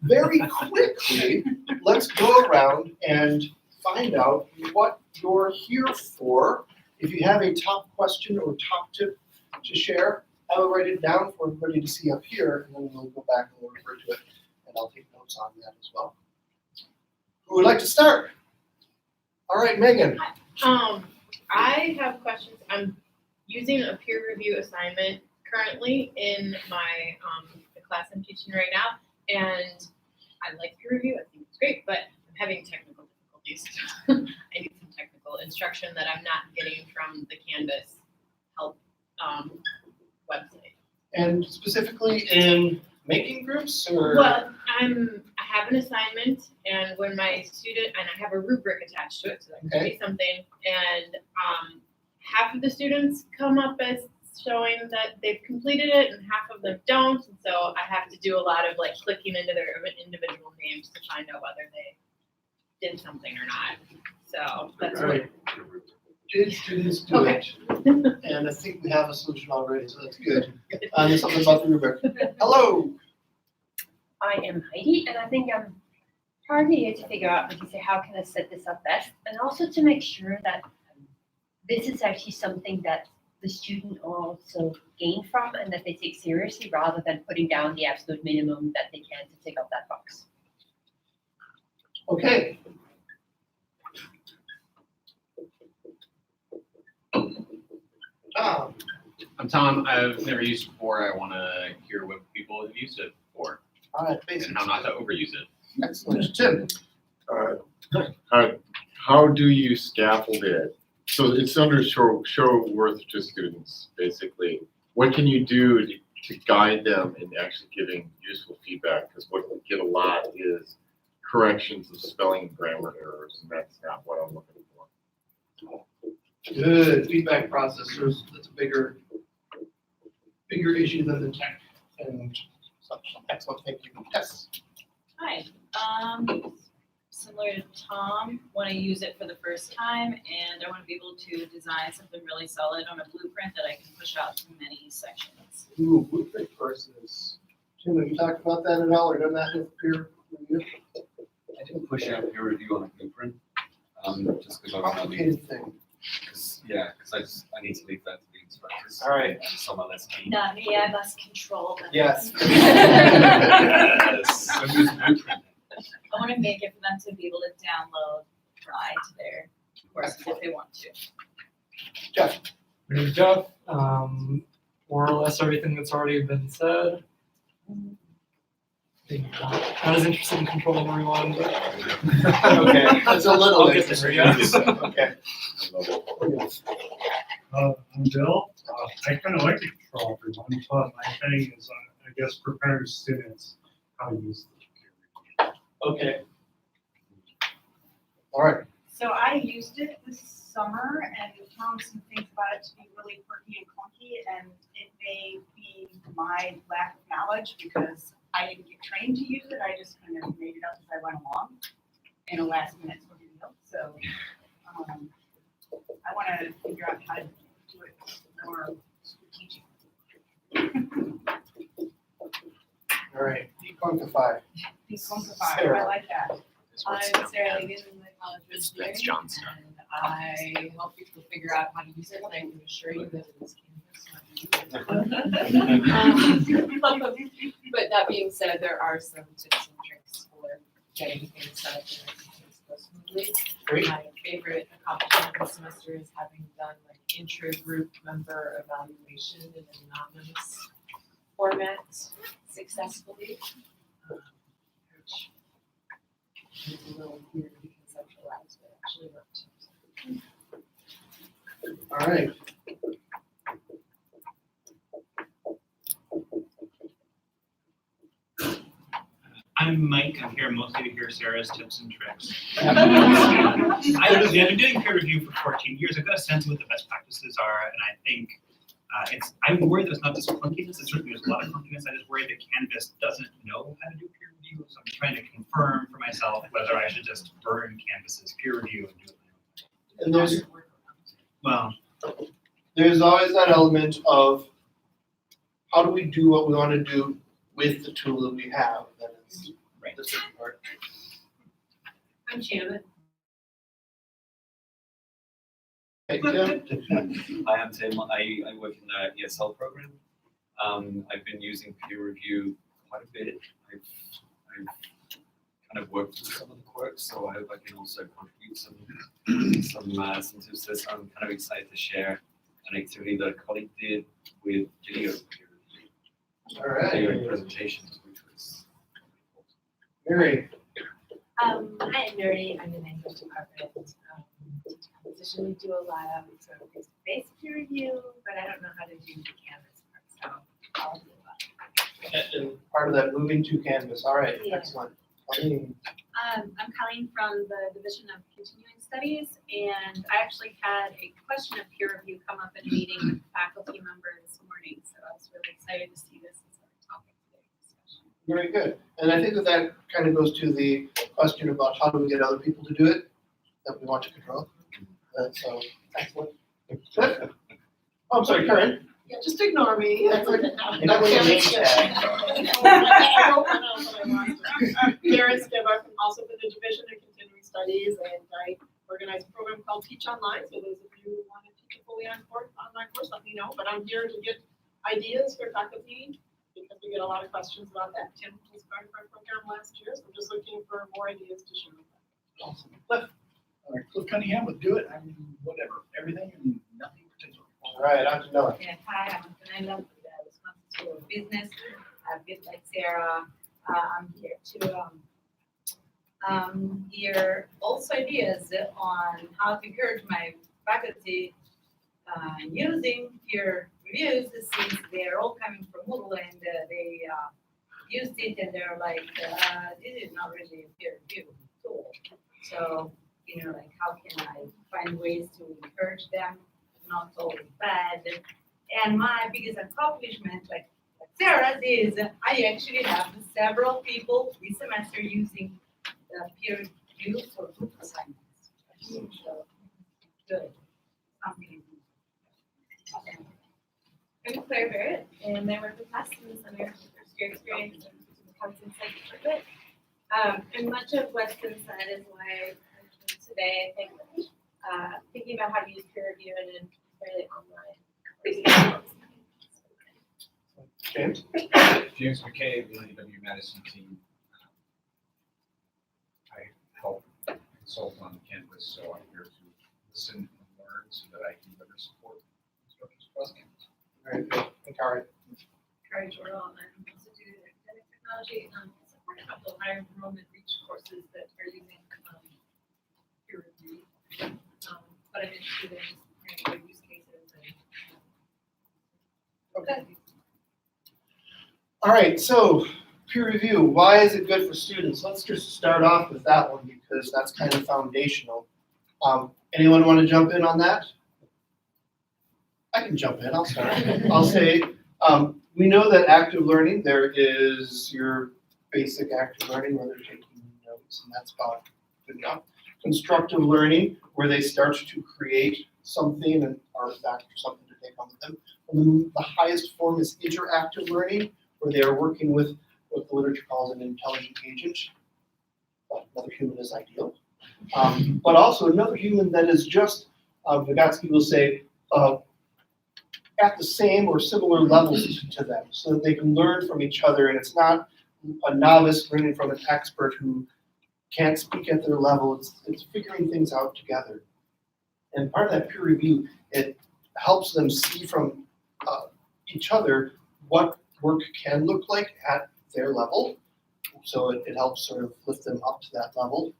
very quickly, let's go around and find out what you're here for. If you have a top question or top tip to share, I will write it down for everybody to see up here, and then we'll go back and we'll refer to it, and I'll take notes on that as well. Who would like to start? All right, Megan. I have questions. I'm using a peer review assignment currently in my the class I'm teaching right now, and I like peer review. I think it's great, but I'm having technical difficulties. I need some technical instruction that I'm not getting from the Canvas help website. And specifically in making groups, or? Well, I have an assignment, and when my student, and I have a rubric attached to it, so that can be something, and half of the students come up as showing that they've completed it, and half of them don't, and so I have to do a lot of like clicking into their individual names to find out whether they did something or not. So that's Right. Did students do it? And I think we have a solution already, so that's good. There's something about the rubric. Hello. I am Heidi, and I think I'm partly here to figure out, like you say, how can I set this up best, and also to make sure that this is actually something that the student also gain from and that they take seriously, rather than putting down the absolute minimum that they can to tick off that box. Okay. Tom. I'm Tom. I've never used it before. I want to hear what people have used it for All right, basics. and how not to overuse it. Excellent. Tim. How do you scaffold it? So it's under show worth to students, basically. What can you do to guide them in actually giving useful feedback? Because what we get a lot is corrections of spelling and grammar errors, and that's not what I'm looking for. Good feedback process. That's a bigger issue than the tech and such. Excellent. Thank you. Yes. Hi. Similar to Tom, want to use it for the first time, and I want to be able to design something really solid on a blueprint that I can push out to many sections. Ooh, blueprint versus. Tim, have you talked about that at all or done that with peer review? I didn't push out peer review on a blueprint, just because I was Complicated thing. because I need to leave that to the instructors. All right. And someone less keen. Not me, I must control them. Yes. So use blueprint. I want to make it for them to be able to download Try to their courses if they want to. Jeff. My name is Jeff. More or less everything that's already been said. Not as interested in controlling everyone, but Okay, that's a little I'll get there, yes. Okay. I'm Bill. I kind of like to control everyone, but my thing is, I guess, preparing students how to use the computer. Okay. All right. So I used it this summer and found some things about it to be really quirky and clunky, and it may be my lack of knowledge because I didn't get trained to use it. I just kind of made it up as I went along in a last minute sort of deal. So I want to figure out how to do it more strategically. All right. Dequantify. Decomplify. Sarah. I like that. I'm Sarah Legan in the College of Engineering, That's John's stuff. and I help people figure out how to use it, and I can assure you that it is Canvas. But that being said, there are some tips and tricks for getting things set up and making things go smoothly. Great. My favorite accomplishment this semester is having done like intra-group member evaluation in an anonymous format successfully, which is a little weird to conceptualize, but actually worked. All right. I'm Mike. I'm here mostly to hear Sarah's tips and tricks. I've been doing peer review for 14 years. I've got a sense of what the best practices are, and I think I'm worried that it's not just clunkiness. It's certainly there's a lot of clunkiness. I just worry that Canvas doesn't know how to do peer review, so I'm trying to confirm for myself whether I should just burn Canvas's peer review and do it. And there's Well, there's always that element of how do we do what we want to do with the tool that we have. That is right. I'm Janet. Hey, Tim? Hi, I'm Tim. I work in the ESL program. I've been using peer review quite a bit. I've kind of worked through some of the quirks, so I hope I can also contribute some tips to this. I'm kind of excited to share an activity that a colleague did with video peer review. All right. Video presentations, which was Mary? Hi, I'm Mary. I'm in the English department. Traditionally do a lot of sort of face-to-face peer review, but I don't know how to do the Canvas part, so I'll do a lot. And part of that moving to Canvas, all right, Yeah. excellent. Colleen? I'm Colleen from the Division of Continuing Studies, and I actually had a question of peer review come up in a meeting with a faculty member this morning, so I was really excited to see this as our topic today's discussion. Very good. And I think that kind of goes to the question about how do we get other people to do it that we want to control. So, excellent. Cliff? Oh, I'm sorry, Karen? Yeah, just ignore me. You're not going to name tag. Karen Skiba, also from the Division of Continuing Studies, and I organize a program called Teach Online. So those of you who want to teach a fully online course, let me know. But I'm here to get ideas for faculty because we get a lot of questions about that. Tim was part of our program last year, so I'm just looking for more ideas to share with them. Awesome. Cliff? Cliff Cunningham with Do It. I mean, whatever, everything and nothing in particular. All right, on to Noah. Yeah, hi, I'm Fernanda with the Wisconsin School of Business. A bit like Sarah, I'm here to hear also ideas on how to encourage my faculty using peer reviews since they're all coming from Moodle and they used it and they're like, this is not really a peer review tool. So, you know, like how can I find ways to encourage them, not always bad. And my biggest accomplishment, like Sarah's, is I actually have several people this semester using the peer review for group assignments. So, good. Something. Awesome. I'm Claire Barrett, and I work with class in the center for first year experience and comes insight for good. And much of what's been said is why I'm here today. I think thinking about how to use peer review and fairly online. James? James McKay, the UW Madison team. I help consult on Canvas, so I'm here to listen and learn so that I can better support instructors across campus. Very good. And Kari? Kari Jordan, I'm also doing academic technology, support a couple of higher enrollment reach courses that are using peer review. But I'm interested in their use cases and. Okay. All right, so peer review, why is it good for students? Let's just start off with that one because that's kind of foundational. Anyone want to jump in on that? I can jump in, I'll start. I'll say, we know that active learning, there is your basic active learning where they're taking notes and that's about good enough. Constructive learning, where they start to create something, an artifact or something to take on with them. And the highest form is interactive learning, where they are working with what the literature calls an intelligent agent. Another human is ideal. But also another human that is just, Vygotsky will say, at the same or similar levels to them, so that they can learn from each other, and it's not a novice learning from an expert who can't speak at their level. It's figuring things out together. And part of that peer review, it helps them see from each other what work can look like at their level. So it helps sort of lift them up to that level.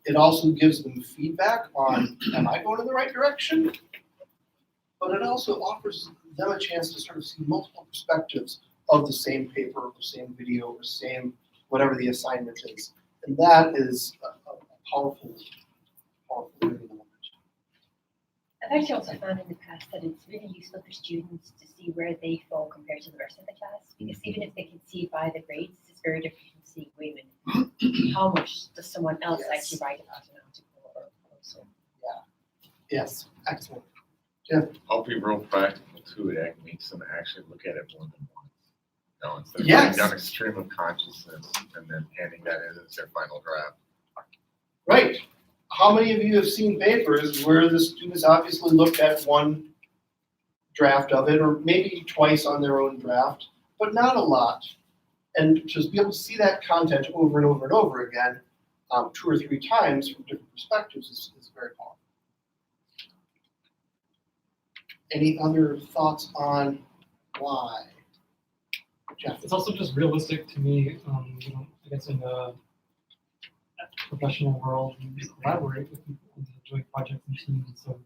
It also gives them feedback on, am I going in the right direction? But it also offers them a chance to sort of see multiple perspectives of the same paper, or the same video, or same whatever the assignment is. And that is a powerful learning element. I've actually also found in the past that it's really useful for students to see where they fall compared to the rest of the class. Because even if they can see by the grades, it's very different from seeing, wait a minute, how much does someone else actually write about an article or so. Yes, excellent. Yeah. I'll be real practical too. It makes them actually look at it more than once. You know, instead of Yes. writing down a stream of consciousness and then handing that in as their final draft. Right. How many of you have seen papers where the students obviously looked at one draft of it, or maybe twice on their own draft, but not a lot? And just be able to see that content over and over and over again, 2 or 3 times from different perspectives is very powerful. Any other thoughts on why? Jeff? It's also just realistic to me, I guess in the professional world, you collaborate with people on joint projects and teams, so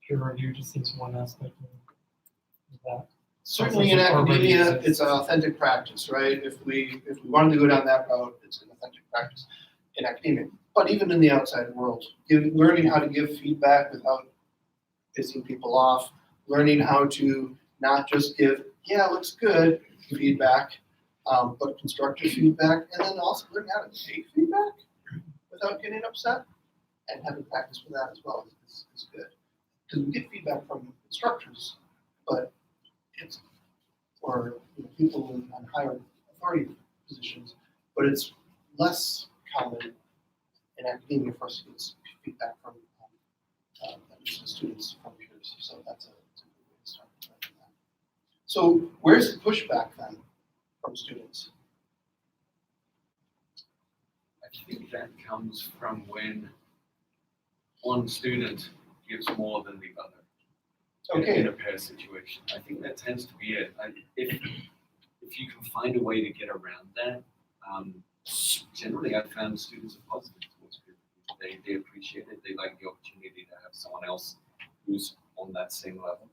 peer review just seems one aspect of that. Certainly in academia, it's an authentic practice, right? If we wanted to go down that route, it's an authentic practice in academia. But even in the outside world, learning how to give feedback without pissing people off, learning how to not just give, yeah, looks good feedback, but constructive feedback, and then also learning how to take feedback without getting upset, and having practice for that as well is good. Because we get feedback from instructors, but it's or people on higher authority positions, but it's less common in academia for us to get feedback from students from peers. So that's a good way to start. So where's the pushback then from students? I think that comes from when one student gives more than the other. Okay. In a pair situation. I think that tends to be it. If you can find a way to get around that, generally I've found students are positive towards peer review. They appreciate it. They like the opportunity to have someone else who's on that same level,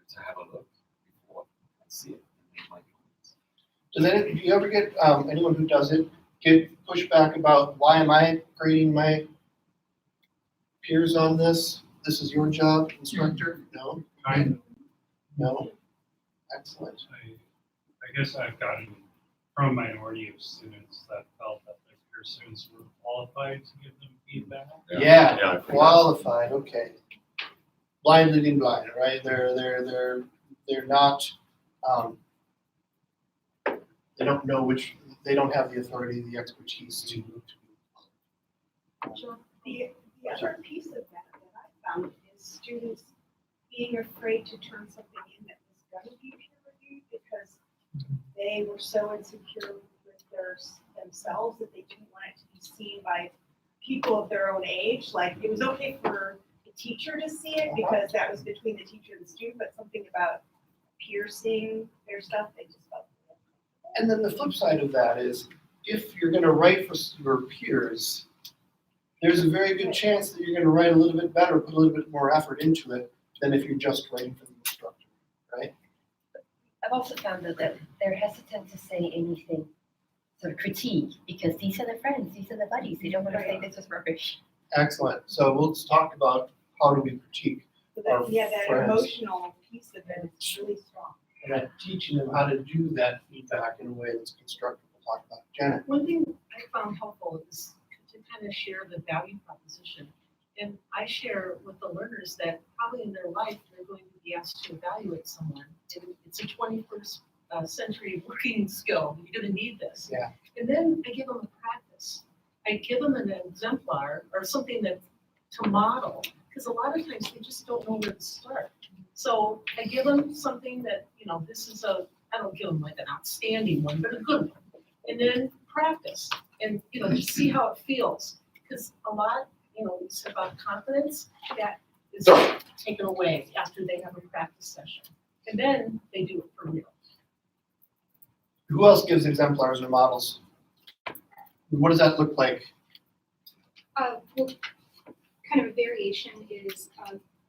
to have a look before I see it and make my comments. Do you ever get anyone who does it get pushback about why am I grading my peers on this? This is your job, instructor? No? Kind of. No? Excellent. I guess I've gotten from a minority of students that felt that their peer students were qualified to give them feedback. Yeah, qualified, okay. Blind leading blind, right? They're not, they don't know they don't have the authority, the expertise to. The other piece of that I found is students being afraid to turn something in that was going to be peer reviewed because they were so insecure with themselves that they didn't want it to be seen by people of their own age. Like it was okay for the teacher to see it because that was between the teacher and the student, but something about peer seeing their stuff, they just felt. And then the flip side of that is if you're going to write for your peers, there's a very good chance that you're going to write a little bit better, put a little bit more effort into it than if you're just writing for the instructor, right? I've also found that they're hesitant to say anything sort of critique because these are the friends, these are the buddies. They don't want to say this is rubbish. Excellent. So let's talk about how do we critique our That friends. emotional piece of it is really strong. And then teaching them how to do that feedback in a way that's constructive. We'll talk about it. Janet. One thing I found helpful is to kind of share the value proposition. And I share with the learners that probably in their life, they're going to be asked to evaluate someone. And it's a 21st century working skill. You're going to need this. Yeah. And then I give them a practice. I give them an exemplar or something that to model, because a lot of times they just don't know where to start. So I give them something that, this is I don't give them like an outstanding one, but a good one. And then practice and, just see how it feels. Because a lot, it's about confidence that is taken away after they have a practice session. And then they do it for real. Who else gives exemplars or models? What does that look like? Well, kind of a variation is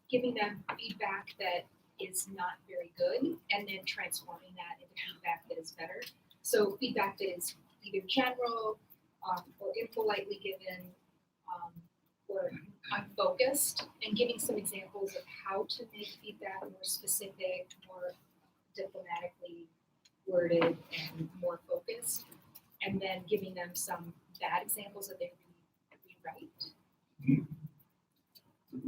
giving them feedback that is not very good and then transforming that into feedback that is better. So feedback that is either general or impolitely given or unfocused, and giving some examples of how to make feedback more specific, more diplomatically worded, and more focused, and then giving them some bad examples that they rewrite.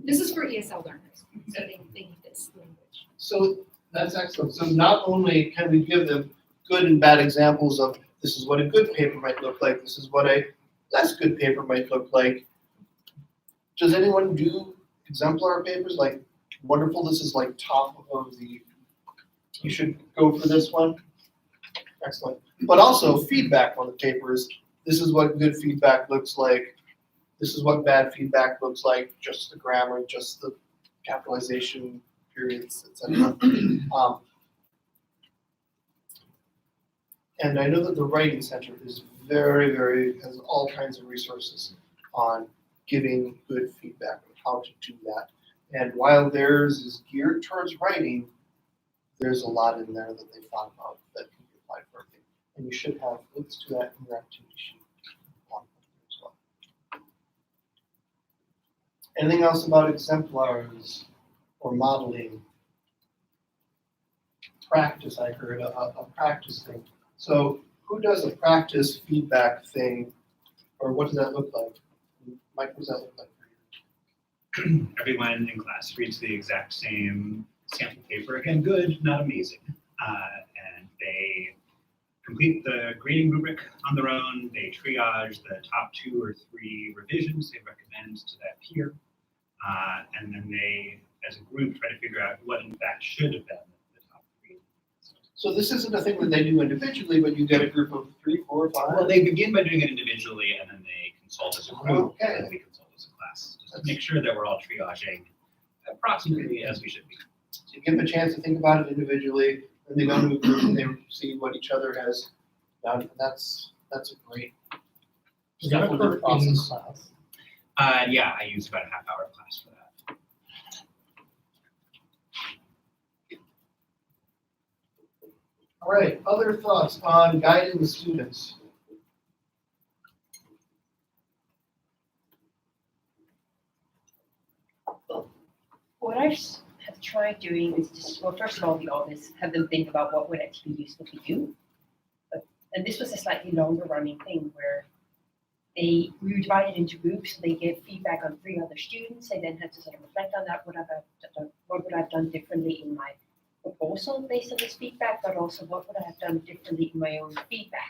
This is for ESL learners, so they need this language. So that's excellent. So not only can we give them good and bad examples of this is what a good paper might look like, this is what a less good paper might look like. Does anyone do exemplar papers? Like, wonderful, this is like top of the, you should go for this one. Excellent. But also feedback on the papers. This is what good feedback looks like. This is what bad feedback looks like, just the grammar, just the capitalization, periods, etc. And I know that the Writing Center is has all kinds of resources on giving good feedback on how to do that. And while theirs is geared towards writing, there's a lot in there that they thought about that can be applied for everything. And you should have links to that in your activity sheet as well. Anything else about exemplars or modeling? Practice, I heard, a practice thing. So who does a practice feedback thing, or what does that look like? Mike, what does that look like for you? Everyone in class reads the exact same sample paper. Again, good, not amazing. And they complete the grading rubric on their own. They triage the top 2 or 3 revisions they recommend to that peer. And then they, as a group, try to figure out what in fact should have been the top 3. So this isn't a thing that they do individually, but you get a group of 3, 4, 5? Well, they begin by doing it individually, and then they consult as a group, Okay. and then we consult as a class. Just to make sure that we're all triaging approximately as we should be. So you give them a chance to think about it individually, then they go to a group and they see what each other has done. And that's a great Is that simple, good occur in process. class? Yeah, I use about a half-hour class for that. All right, other thoughts on guiding the students? What I have tried doing is just, well, first of all, the obvious, have them think about what would actually be useful to you. And this was a slightly longer running thing where we divided into groups, so they gave feedback on 3 other students. They then had to sort of reflect on that, what would I have done differently in my proposal based on this feedback, but also what would I have done differently in my own feedback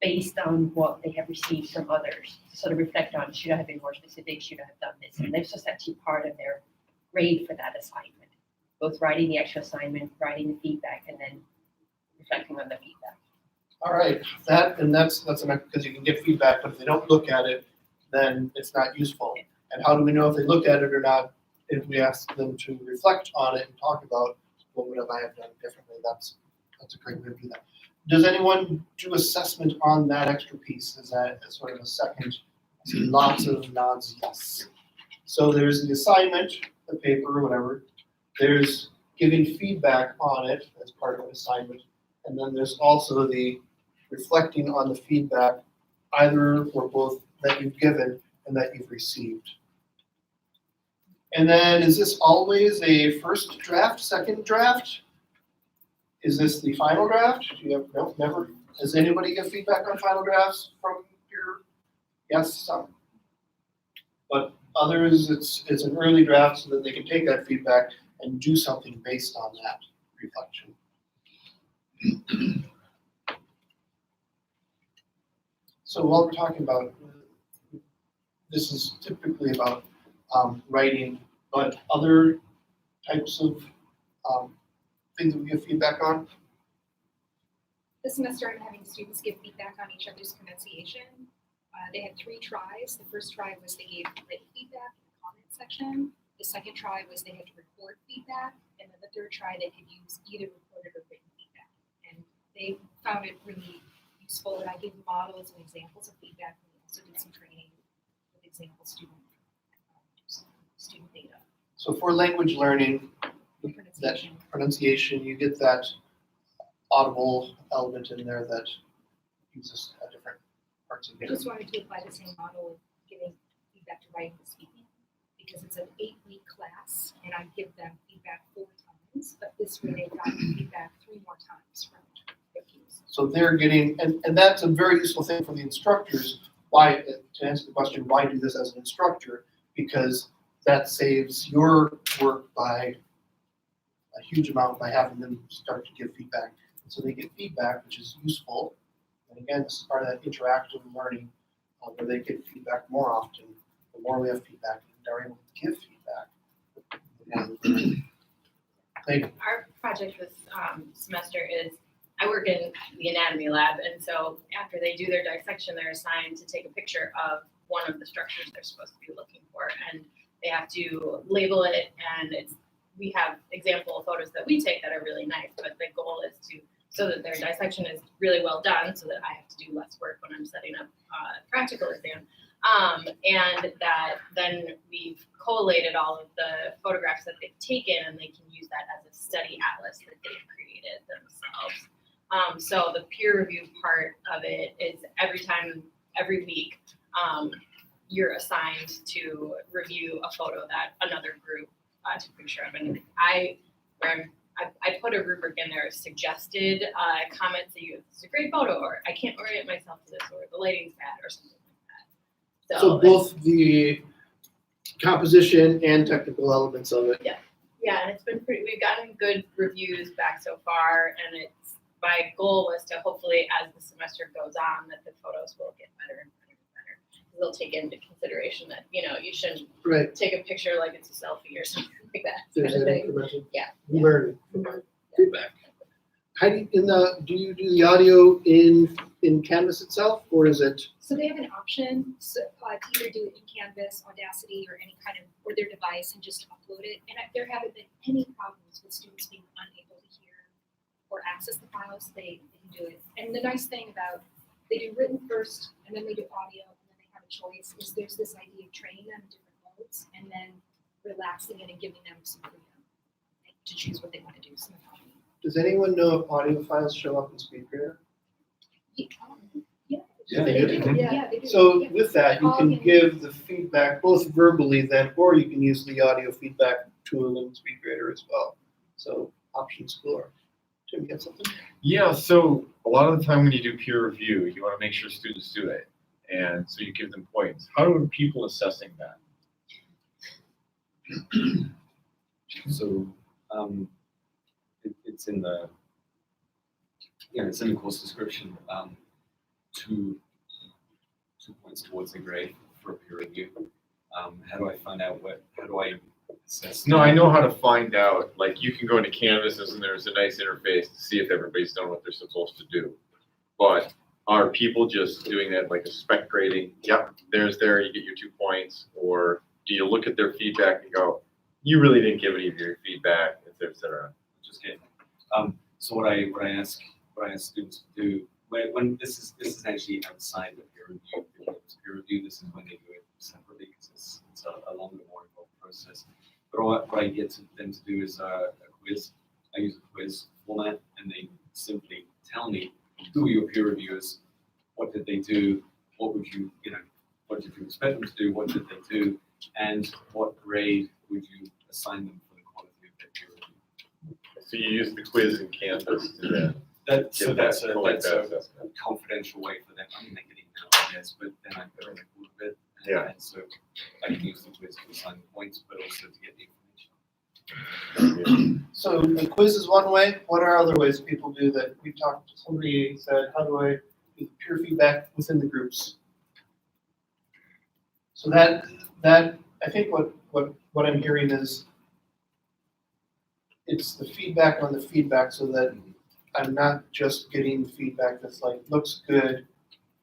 based on what they have received from others. To sort of reflect on, should I have been more specific, should I have done this? And this was actually part of their grade for that assignment, both writing the actual assignment, writing the feedback, and then reflecting on the feedback. All right, that's because you can get feedback, but if they don't look at it, then it's not useful. And how do we know if they looked at it or not? If we ask them to reflect on it and talk about what would I have done differently, that's a great way to do that. Does anyone do assessment on that extra piece? Is that sort of a second? I see lots of nods, yes. So there's the assignment, the paper, or whatever. There's giving feedback on it as part of an assignment. And then there's also the reflecting on the feedback, either or both that you've given and that you've received. And then is this always a first draft, second draft? Is this the final draft? Do you have, no, never? Does anybody give feedback on final drafts from your, yes, some. But others, it's an early draft so that they can take that feedback and do something based on that reflection. So while we're talking about, this is typically about writing, but other types of things that we give feedback on? This semester, I'm having students give feedback on each other's pronunciation. They had 3 tries. The first try was they gave written feedback in the comment section. The second try was they had to record feedback. And then the third try, they could use either recorded or written feedback. And they found it really useful. And I gave models and examples of feedback. And we also did some training with example student data. So for language learning, that pronunciation, you get that audible element in there that uses different parts of I it. just wanted to apply the same model of giving feedback to writing and speaking, because it's an 8-week class, and I give them feedback 4 times, but this way they've gotten feedback 3 more times from their peers. So they're getting, and that's a very useful thing for the instructors. Why, to answer the question, why do this as an instructor? Because that saves your work by a huge amount by having them start to give feedback. And so they get feedback, which is useful. And again, this is part of that interactive learning where they get feedback more often. The more we have feedback, and are able to give feedback. And Our project this semester is, I work in the anatomy lab, and so after they do their dissection, they're assigned to take a picture of one of the structures they're supposed to be looking for, and they have to label it, and we have example photos that we take that are really nice, but the goal is so that their dissection is really well done, so that I have to do less work when I'm setting up a practical exam. And that then we've collated all of the photographs that they've taken, and they can use that as a study atlas that they've created themselves. So the peer review part of it is every week, you're assigned to review a photo that another group took a picture of. And I put a rubric in there of suggested comments that this is a great photo, or I can't orient myself to this, or the lighting's bad, or something like that. so both the composition and technical elements of it. Yeah, and it's been we've gotten good reviews back so far, and my goal was to hopefully, as the semester goes on, that the photos will get better and better and better. They'll take into consideration that, you shouldn't take a picture like it's a selfie or something like that. There's kind of an thing. incremental Yeah. learning feedback. Heidi, do you do the audio in Canvas itself, or is it? So they have an option to either do it in Canvas, Audacity, or any kind of, or their device and just upload it. And there haven't been any problems with students being unable to hear or access the files. They can do it. And the nice thing about, they do written first, and then they do audio, and then they have a choice, is there's this idea of training them in different modes, and then relaxing it and giving them some freedom to choose what they want to do. Some autonomy. Does anyone know if audio files show up in SpeedGrader? Yeah, they do. Yeah, they do. So with that, you can All in. give the feedback both verbally then, or you can use the audio feedback tool in SpeedGrader as well. So options galore. Jim, you have something? Yeah, so a lot of the time when you do peer review, you want to make sure students do it. And so you give them points. How are people assessing that? So, it's in the, it's in the course description, 2 points towards the grade for a peer review. How do I find out how do I assess? No, I know how to find out. Like, you can go into Canvases and there's a nice interface to see if everybody's done what they're supposed to do. But are people just doing that like a spec grading? Yep, there, you get your 2 points. Or do you look at their feedback and go, you really didn't give any of your feedback, et cetera? Just kidding. So what I ask students to do when this is actually outside the peer review. Peer review, this is when they do it separately because it's a longer, more involved process. But what I get them to do is a quiz. I use a quiz format, and they simply tell me who are your peer reviewers, what did they do, what did you expect them to do, what did they do, and what grade would you assign them for the quality of their peer review. So you use the quiz in Canvas to then That's get a confidential way for them. I mean, they can email, I guess, but then I go in a little bit. And so I can use the quiz to assign the points, but also to get the information. So the quiz is one way. What are other ways people do that? We talked, somebody said, how do I do peer feedback within the groups? So that I think what I'm hearing is it's the feedback on the feedback, so that I'm not just getting feedback that's like, looks good.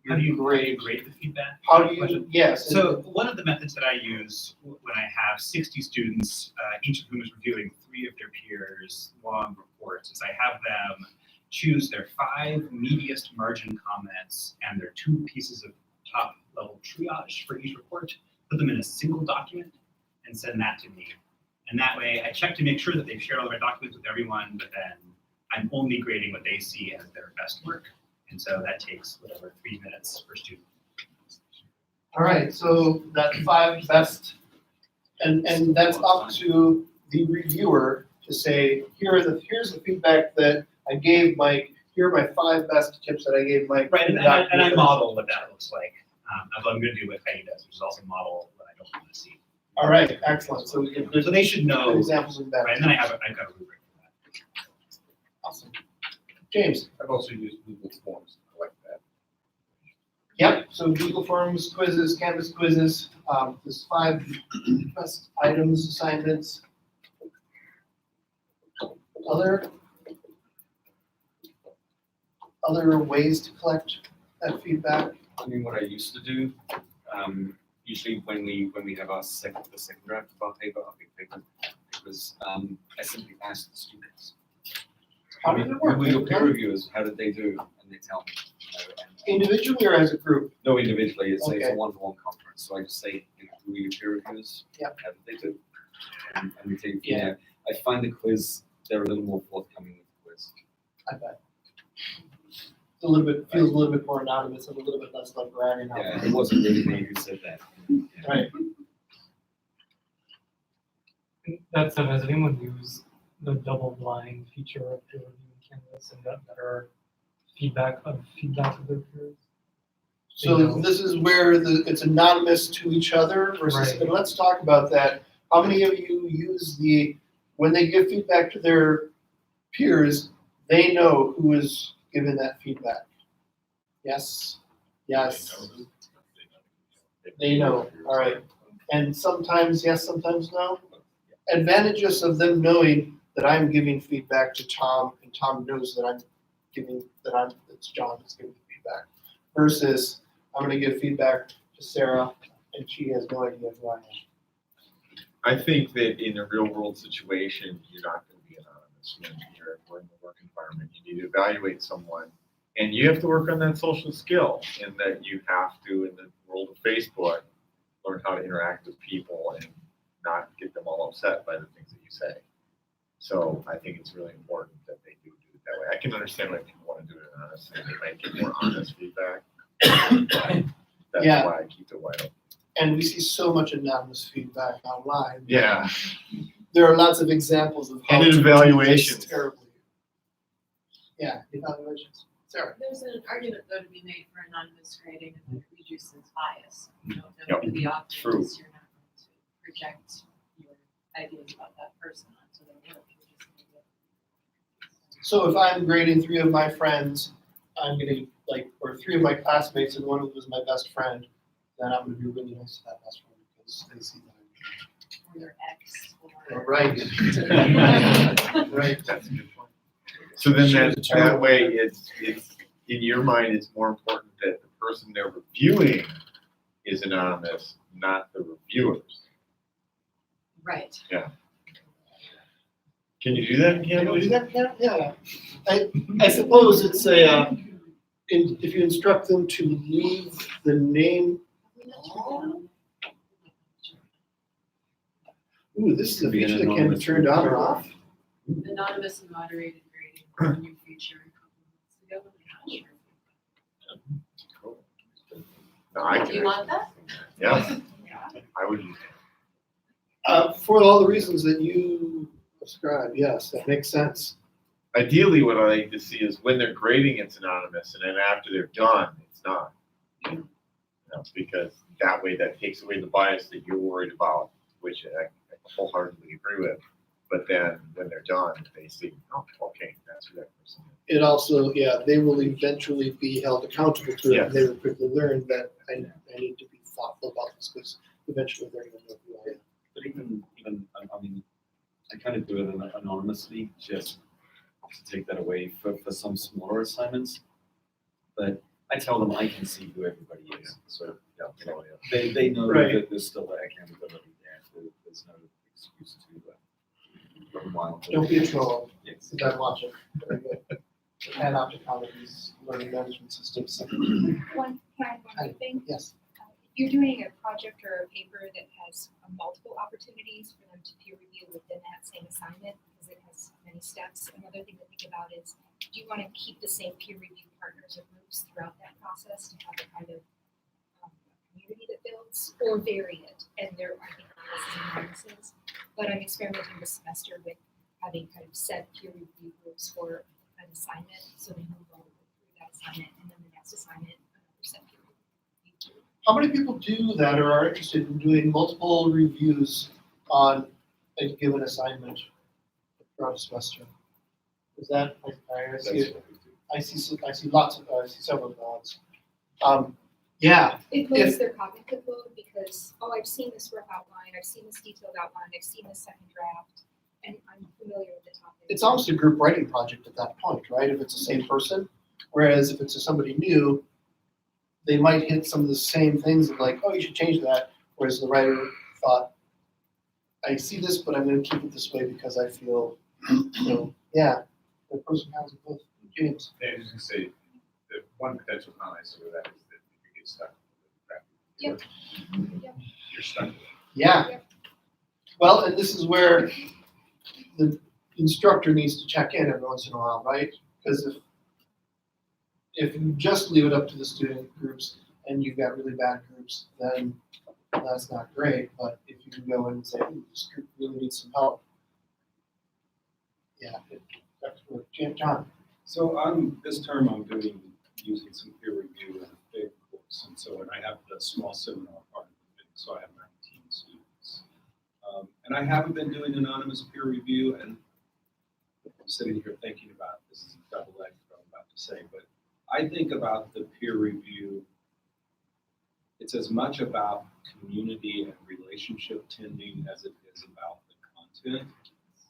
How do you grade the feedback? How do you, yes. So one of the methods that I use when I have 60 students, each of whom is reviewing 3 of their peers' long reports, is I have them choose their 5 meatiest margin comments and their 2 pieces of top level triage for each report, put them in a single document, and send that to me. And that way I check to make sure that they've shared all their documents with everyone, but then I'm only grading what they see as their best work. And so that takes whatever 3 minutes per student. All right, so that 5 best, and that's up to the reviewer to say, here's the feedback that I gave Mike. Here are my 5 best tips that I gave Mike. Right, and I model what that looks like. I'm going to do what Heidi does, which is also model what I don't want to see. All right, excellent. So we can. So they should know. Examples of that. Right, and then I've got a rubric for that. Awesome. James. I've also used Google Forms to collect that. Yep, so Google Forms, quizzes, Canvas quizzes, there's 5 best items, assignments. Other ways to collect that feedback? I mean, what I used to do, usually when we have the second draft of our paper, our big paper, it was, I simply asked the students. How did it work? Who were your peer reviewers? How did they do? And they tell me, and Individually or as a group? no, individually, it's a Okay. one-to-one conference, so I just say, who are your peer reviewers? Yep. How did they do? And we take, I find the quiz, they're a little more forthcoming with the quiz. I bet. It's a little bit, feels a little bit more anonymous and a little bit less like bragging out. Yeah, it wasn't really me who said that. Right. That said, has anyone used the double blind feature of peer review in Canvas and got better feedback of their peers? So this is where it's anonymous to each other versus, Right. and let's talk about that. How many of you use when they give feedback to their peers, they know who is giving that feedback? Yes, yes, they know, all right. And sometimes yes, sometimes no? Advantages of them knowing that I'm giving feedback to Tom and Tom knows that it's John that's giving feedback. Versus I'm gonna give feedback to Sarah and she has no idea who I am. I think that in a real world situation, you're not going to be anonymous when we're in the work environment. You need to evaluate someone and you have to work on that social skill and that you have to, in the world of Facebook, learn how to interact with people and not get them all upset by the things that you say. So I think it's really important that they do it that way. I can understand why people want to do it honestly. They might get more honest feedback. That's Yeah. why I keep it wide open. And we see so much anonymous feedback online. Yeah. There are lots of examples of how And in to do evaluations. this terribly. Yeah, evaluations. Sarah. There's an argument though to be made for anonymous grading and that reduces bias. You don't know Yep. who the author True. is, you're not going to project your ideas about that person onto their work. You're just gonna get- So if I'm grading 3 of my friends, I'm gonna or 3 of my classmates and one of them is my best friend, then I'm gonna be really nice to that best friend because they see that. Or your ex I'm or. right. Right. That's a good point. So then that way it's in your mind, it's more important that the person they're reviewing is anonymous, not the reviewers. Right. Yeah. Can you do that in Can we do Canvas? that? Yeah. I suppose it's if you instruct them to leave the name. Ooh, this is a feature that can be turned on or off. Anonymous and moderated grading were a new feature a couple months ago, I'm not sure. No, I Do you can. want that? Yeah, I would. For all the reasons that you described, yes, that makes sense. Ideally, what I like to see is when they're grading, it's anonymous, and then after they're done, it's not. You know, because that way, that takes away the bias that you're worried about, which I wholeheartedly agree with. But then when they're done, they see, oh, okay, that's who that person is. It also, they will eventually be held accountable to it. Yes. And they will quickly learn that I need to be thoughtful about this because eventually they're going to know who I am. But even, I mean, I kind of do it anonymously, just to take that away for some smaller assignments. But I tell them I can see who everybody is, so, they know Right. that there's still that accountability there, there's no excuse to run wild. Don't be a troll. Yes. Because I'm watching. Very good. And Opticology's learning management systems. Can I add one more thing? Yes. If you're doing a project or a paper that has multiple opportunities for them to peer review within that same assignment, because it has many steps, another thing to think about is, do you want to keep the same peer review partners or groups throughout that process to have a kind of community that builds, or vary it? And there, I think, pluses and minuses. But I'm experimenting this semester with having kind of set peer review groups for an assignment, so they move over through that assignment, and then the next assignment, another set peer review. How many people do that or are interested in doing multiple reviews on a given assignment throughout a semester? Is that, I see it. I see lots of, I see several nods. Yeah, It lowers their cognitive load because, oh, I've seen this rough outline, I've seen this detailed outline, I've seen this second draft, and I'm familiar with the topic. it's almost a group writing project at that point, right? If it's the same person. Whereas if it's somebody new, they might hit some of the same things of like, oh, you should change that. Whereas the writer thought, I see this, but I'm going to keep it this way because I feel, yeah, the person has it both. James. Yeah, I was gonna say, the one potential consequence of that is that if you get stuck with Yep. Yep. you're stuck with it. Yeah. Well, and this is where the instructor needs to check in every once in a while, right? Because if you just leave it up to the student groups and you've got really bad groups, then that's not great. But if you can go in and say, "Ooh, this group really needs some help," yeah, that's what John. So this term I'm using some peer review in a big course, and so when I have the small seminar part of the thing, so I have 19 students. And I haven't been doing anonymous peer review, and I'm sitting here thinking about, this is a double-edged what I'm about to say, but I think about the peer review, it's as much about community and relationship tending as it is about the content.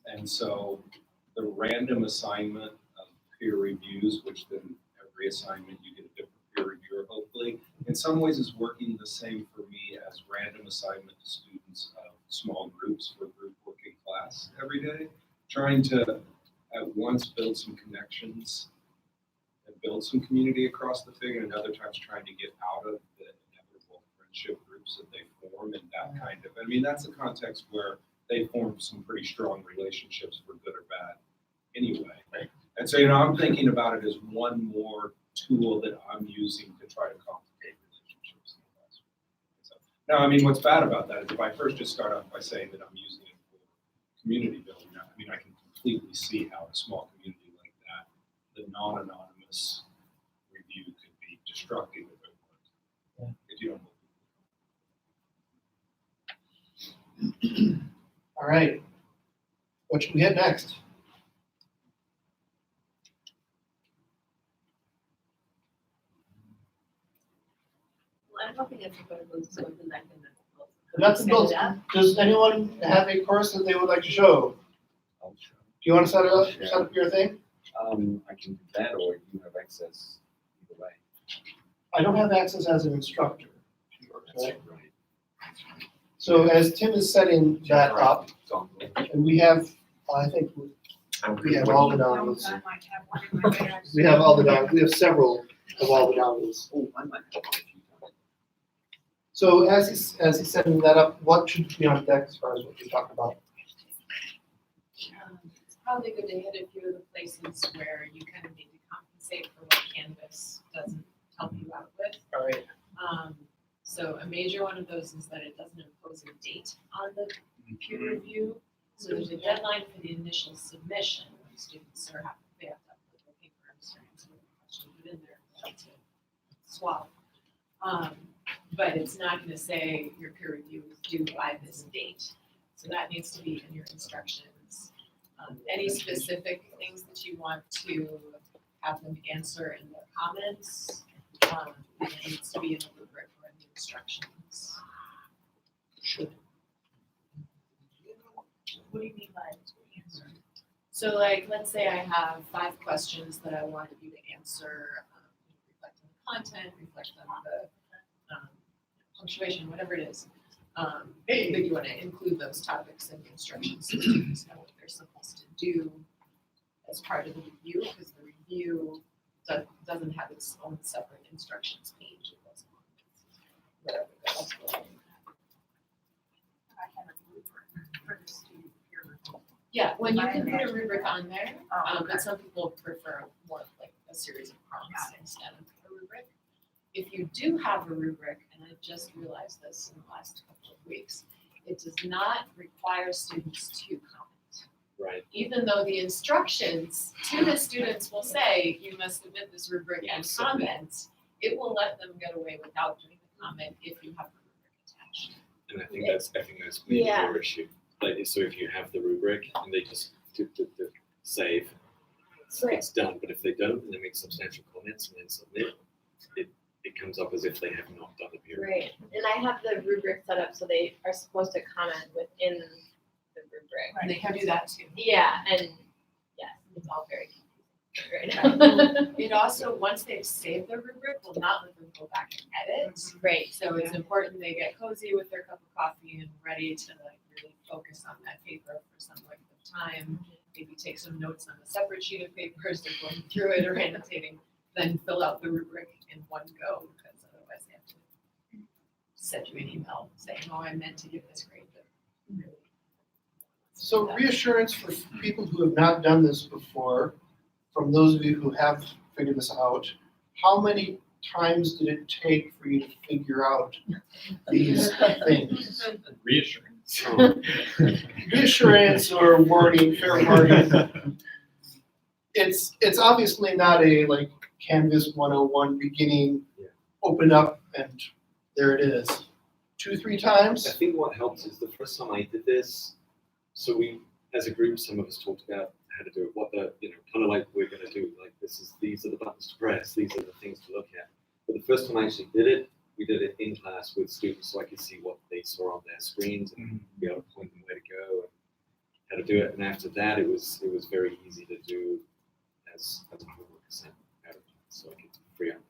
And so the random assignment of peer reviews, which then every assignment you get a different peer reviewer, hopefully, in some ways is working the same for me as random assignment to students of small groups for group work in class every day, trying to at once build some connections and build some community across the thing, and other times trying to get out of the inevitable friendship groups that they form and that kind of, I mean, that's a context where they form some pretty strong relationships for good or bad anyway. And so, I'm thinking about it as one more tool that I'm using to try to complicate relationships in the classroom. So, now, I mean, what's bad about that is if I first just start off by saying that I'm using it for community building, I mean, I can completely see how a small community like that, the non-anonymous review could be destructive if it works. If you don't. All right. What should we hit next? Well, I'm hoping that people are going to something that can. Nuts and bolts. Does anyone have a course that they would like to show? Do you want to set up your thing? I can do that, or you have access either way. I don't have access as an instructor. That's Right? right. So as Tim is setting that up, and we have, I think we have all the downloads. I might have one in my bag. We have all the downloads. We have several of all the downloads. Oh, I might have one if you don't. So as he's setting that up, what should be on deck as far as what we talked about? It's probably good to hit a few of the places where you kind of need to compensate for what Canvas doesn't help you out with. All right. So a major one of those is that it doesn't impose a date on the peer review. So there's a deadline for the initial submission. Students they have to upload their paper and start answering the questions within there to swap. But it's not going to say your peer review is due by this date. So that needs to be in your instructions. Any specific things that you want to have them answer in their comments, it needs to be in the rubric or in the instructions. Should. What do you mean by answer? So like, let's say I have 5 questions that I wanted you to answer, reflect on the content, reflect on the punctuation, whatever it is. But you want to include those topics in the instructions so students know what they're supposed to do as part of the review, because the review doesn't have its own separate instructions page. It goes on with whatever else we're looking at. I have a rubric for the student peer review. Yeah, when you can put a rubric on there, but some people prefer more like a series of prompts instead of a rubric. If you do have a rubric, and I just realized this in the last couple of weeks, it does not require students to comment. Right. Even though the instructions to the students will say, you must submit this rubric and comment, it will let them get away without doing the comment if you have the rubric attached. And I think that's maybe Yeah. your issue. Like, so if you have the rubric and they just save, Right. it's done. But if they don't and they make substantial comments and then submit, it comes up as if they have not done the peer review. Right, and I have the rubric set up so they are supposed to comment within the rubric. They can do that too. Yeah, and yes, it's all very confusing right now. It also, once they've saved the rubric, will not let them go back and edit. Right. So it's important they get cozy with their cup of coffee and ready to like really focus on that paper for some length of time. Maybe take some notes on a separate sheet of paper as they're going through it or annotating, then fill out the rubric in one go, because otherwise they have to send you an email saying, oh, I meant to give this grade, but really. So reassurance for people who have not done this before, from those of you who have figured this out, how many times did it take for you to figure out these things? Reassurance. Reassurance or wording, fair wording. It's obviously not a like Canvas 101 beginning, open up and there it is. 2-3 times? I think what helps is the first time I did this, so we, as a group, some of us talked about how to do it, what the, kind of like we're going to do, like these are the buttons to press, these are the things to look at. But the first time I actually did it, we did it in class with students so I could see what they saw on their screens and be able to point them where to go and how to do it. And after that, it was very easy to do as a homework assignment out of it, so I could free up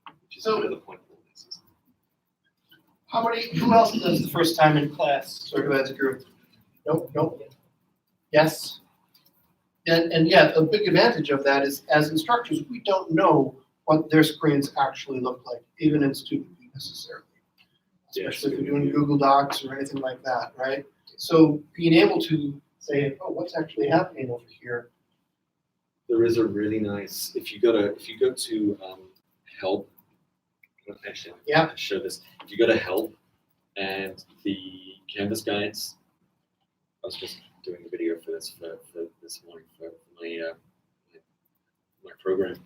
time, which is kind of the point of all this. Isn't it? Who else does the first time in class, sort of as a group? Nope. Yes? And yeah, a big advantage of that is as instructors, we don't know what their screens actually look like, even in student view necessarily. Especially if you're doing Google Docs or anything like that, right? So being able to say, oh, what's actually happening over here? There is a really nice, if you go to help, actually, yeah, I'll show this. If you go to help and the Canvas guides, I was just doing a video for this this morning for my program.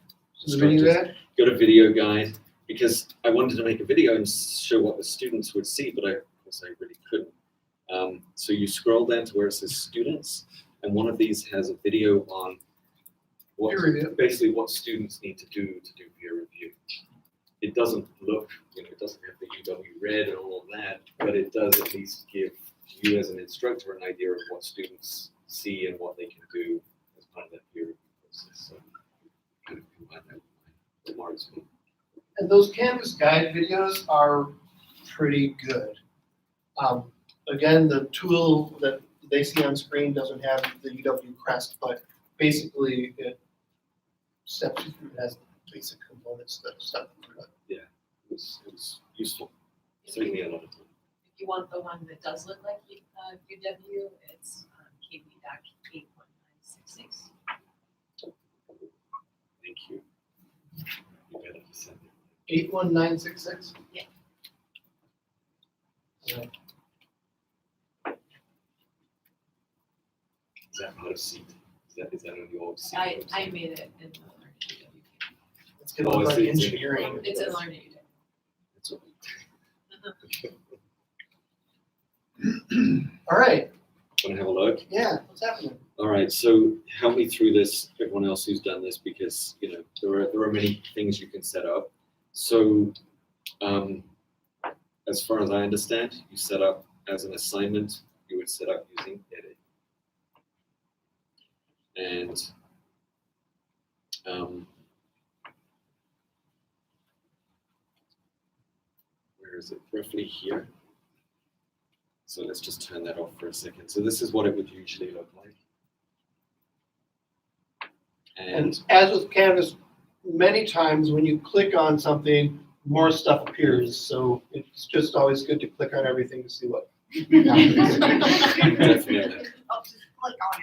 The video guide? Got a video guide because I wanted to make a video and show what the students would see, but of course I really couldn't. So you scroll down to where it says students, and one of these has a video on basically what students need to do peer review. It doesn't look, it doesn't have the UW red and all of that, but it does at least give you as an instructor an idea of what students see and what they can do as part of that peer review process. So kind of combine that with my remarks. And those Canvas guide videos are pretty good. Again, the tool that they see on screen doesn't have the UW crest, but basically it steps you through, it has basic components that step you through it. Yeah, it was useful. Saved me a lot of time. If you want the one that does look like UW, it's KB.81966. Thank you. You better send it. 81966? Yeah. Is that part of seat? Is that on your seat? I made it in the Learn UW. It's gonna look like engineering. It's in Learn UW. It's All right. Want to have a look? Yeah, what's happening? All right, so help me through this, everyone else who's done this, because there are many things you can set up. So as far as I understand, you set up as an assignment, you would set up using edit. And where is it? Roughly here. So let's just turn that off for a second. So this is what it would usually look like. And as with Canvas, many times when you click on something, more stuff appears. So it's just always good to click on everything to see what happens. Definitely. I'll just click on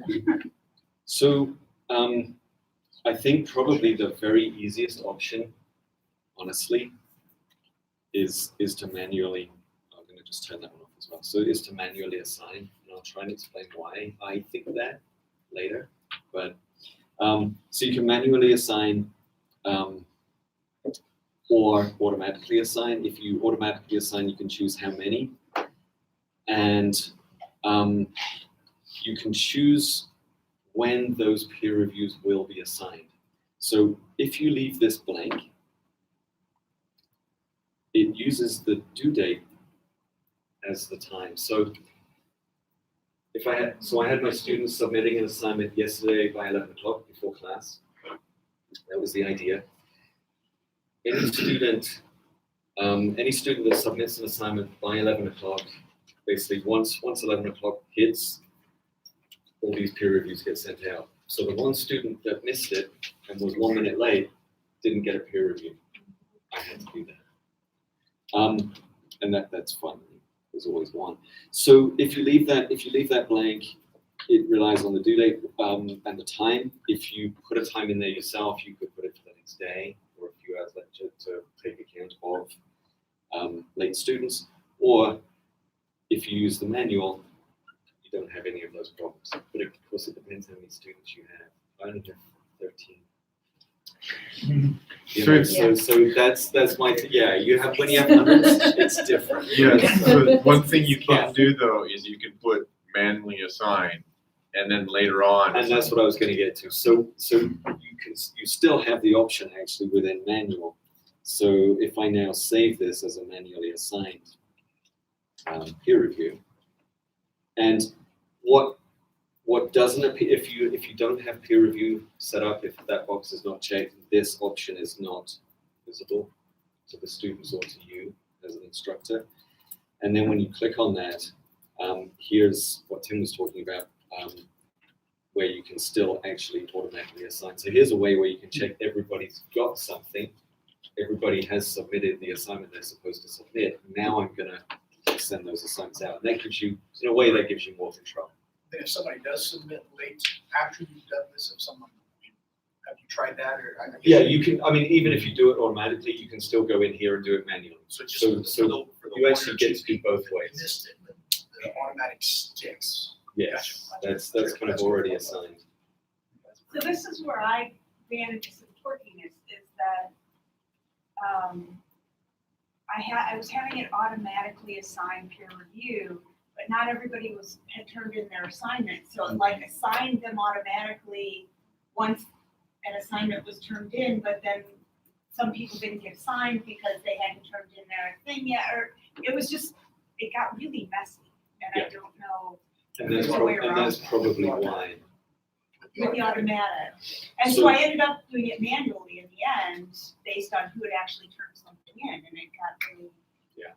it. So I think probably the very easiest option, honestly, is to manually, I'm going to just turn that one off as well. So is to manually assign, and I'll try and explain why I think that later. But so you can manually assign or automatically assign. If you automatically assign, you can choose how many, and you can choose when those peer reviews will be assigned. So if you leave this blank, it uses the due date as the time. So I had my students submitting an assignment yesterday by 11 o'clock before class. That was the idea. Any student that submits an assignment by 11 o'clock, basically once 11 o'clock hits, all these peer reviews get sent out. So the one student that missed it and was 1 minute late didn't get a peer review. I had to do that. And that's fun. There's always one. So if you leave that blank, it relies on the due date and the time. If you put a time in there yourself, you could put it for the next day or a few hours later to take account of late students. Or if you use the manual, you don't have any of those problems. But of course, it depends how many students you have. I only have 13. So that's my you have when you have hundreds, it's different. Yes, so one thing you can do though is you can put manually assign and then later on. And that's what I was going to get to. So you still have the option actually within manual. So if I now save this as a manually assigned peer review, and what doesn't appear, if you don't have peer review set up, if that box is not checked, this option is not visible to the students or to you as an instructor. And then when you click on that, here's what Tim was talking about, where you can still actually automatically assign. So here's a way where you can check everybody's got something. Everybody has submitted the assignment they're supposed to submit. Now I'm gonna send those assignments out. And that gives you, in a way, that gives you more control. Then if somebody does submit late after you've done this, have you tried that or? Yeah, you can. I mean, even if you do it automatically, you can still go in here and do it manually. So you actually get to do both ways. Missed it, the automatic sticks. Yes, that's kind of already assigned. So this is where I ran into some quirkiness, is that I was having it automatically assign peer review, but not everybody had turned in their assignment. So it like assigned them automatically once an assignment was turned in, but then some people didn't get assigned because they hadn't turned in their thing yet, or it got really messy, and I don't know. And that's probably why. With the automatic. And so I ended up doing it manually in the end, based on who had actually turned something in, and it got really. Yeah.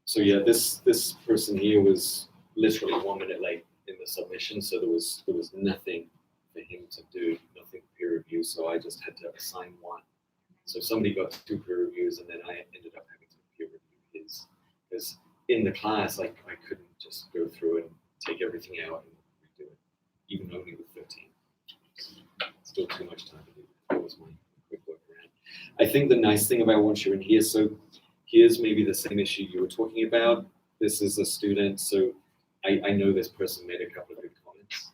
So yeah, this person here was literally 1 minute late in the submission, so there was nothing for him to do, nothing peer review, so I just had to assign one. So somebody got 2 peer reviews, and then I ended up having to peer review his, because in the class, I couldn't just go through and take everything out and redo it, even only with 13. Still too much time to do that. That was my quick workaround. I think the nice thing about once you're in here, so here's maybe the same issue you were talking about. This is a student, so I know this person made a couple of good comments.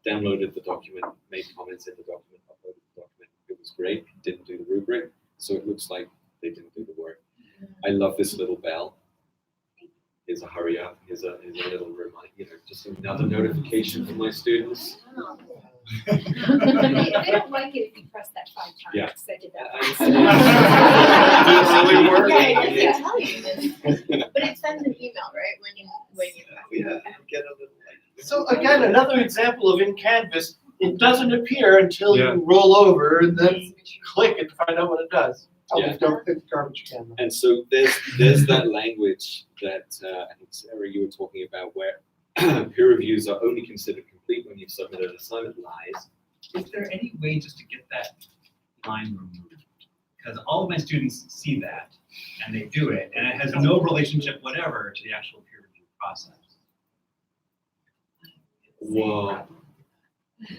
Downloaded the document, made comments in the document, uploaded the document. It was great, didn't do the rubric, so it looks like they didn't do the work. I love this little bell. Here's a hurry up, here's a little reminder, just another notification for my students. They don't like it if you press that 5 times. Yeah. I did that. Yeah, it doesn't tell you. But it sends an email, right? When you get a little. So again, another example of in Canvas, it doesn't appear until you roll over and then click it to find out what it does. Yeah. Don't pick the garbage can. And so there's that language that I think Sarah you were talking about, where peer reviews are only considered complete when you've submitted an assignment lies. Is there any way just to get that line removed? Because all of my students see that and they do it, and it has no relationship whatever to the actual peer review process. Well,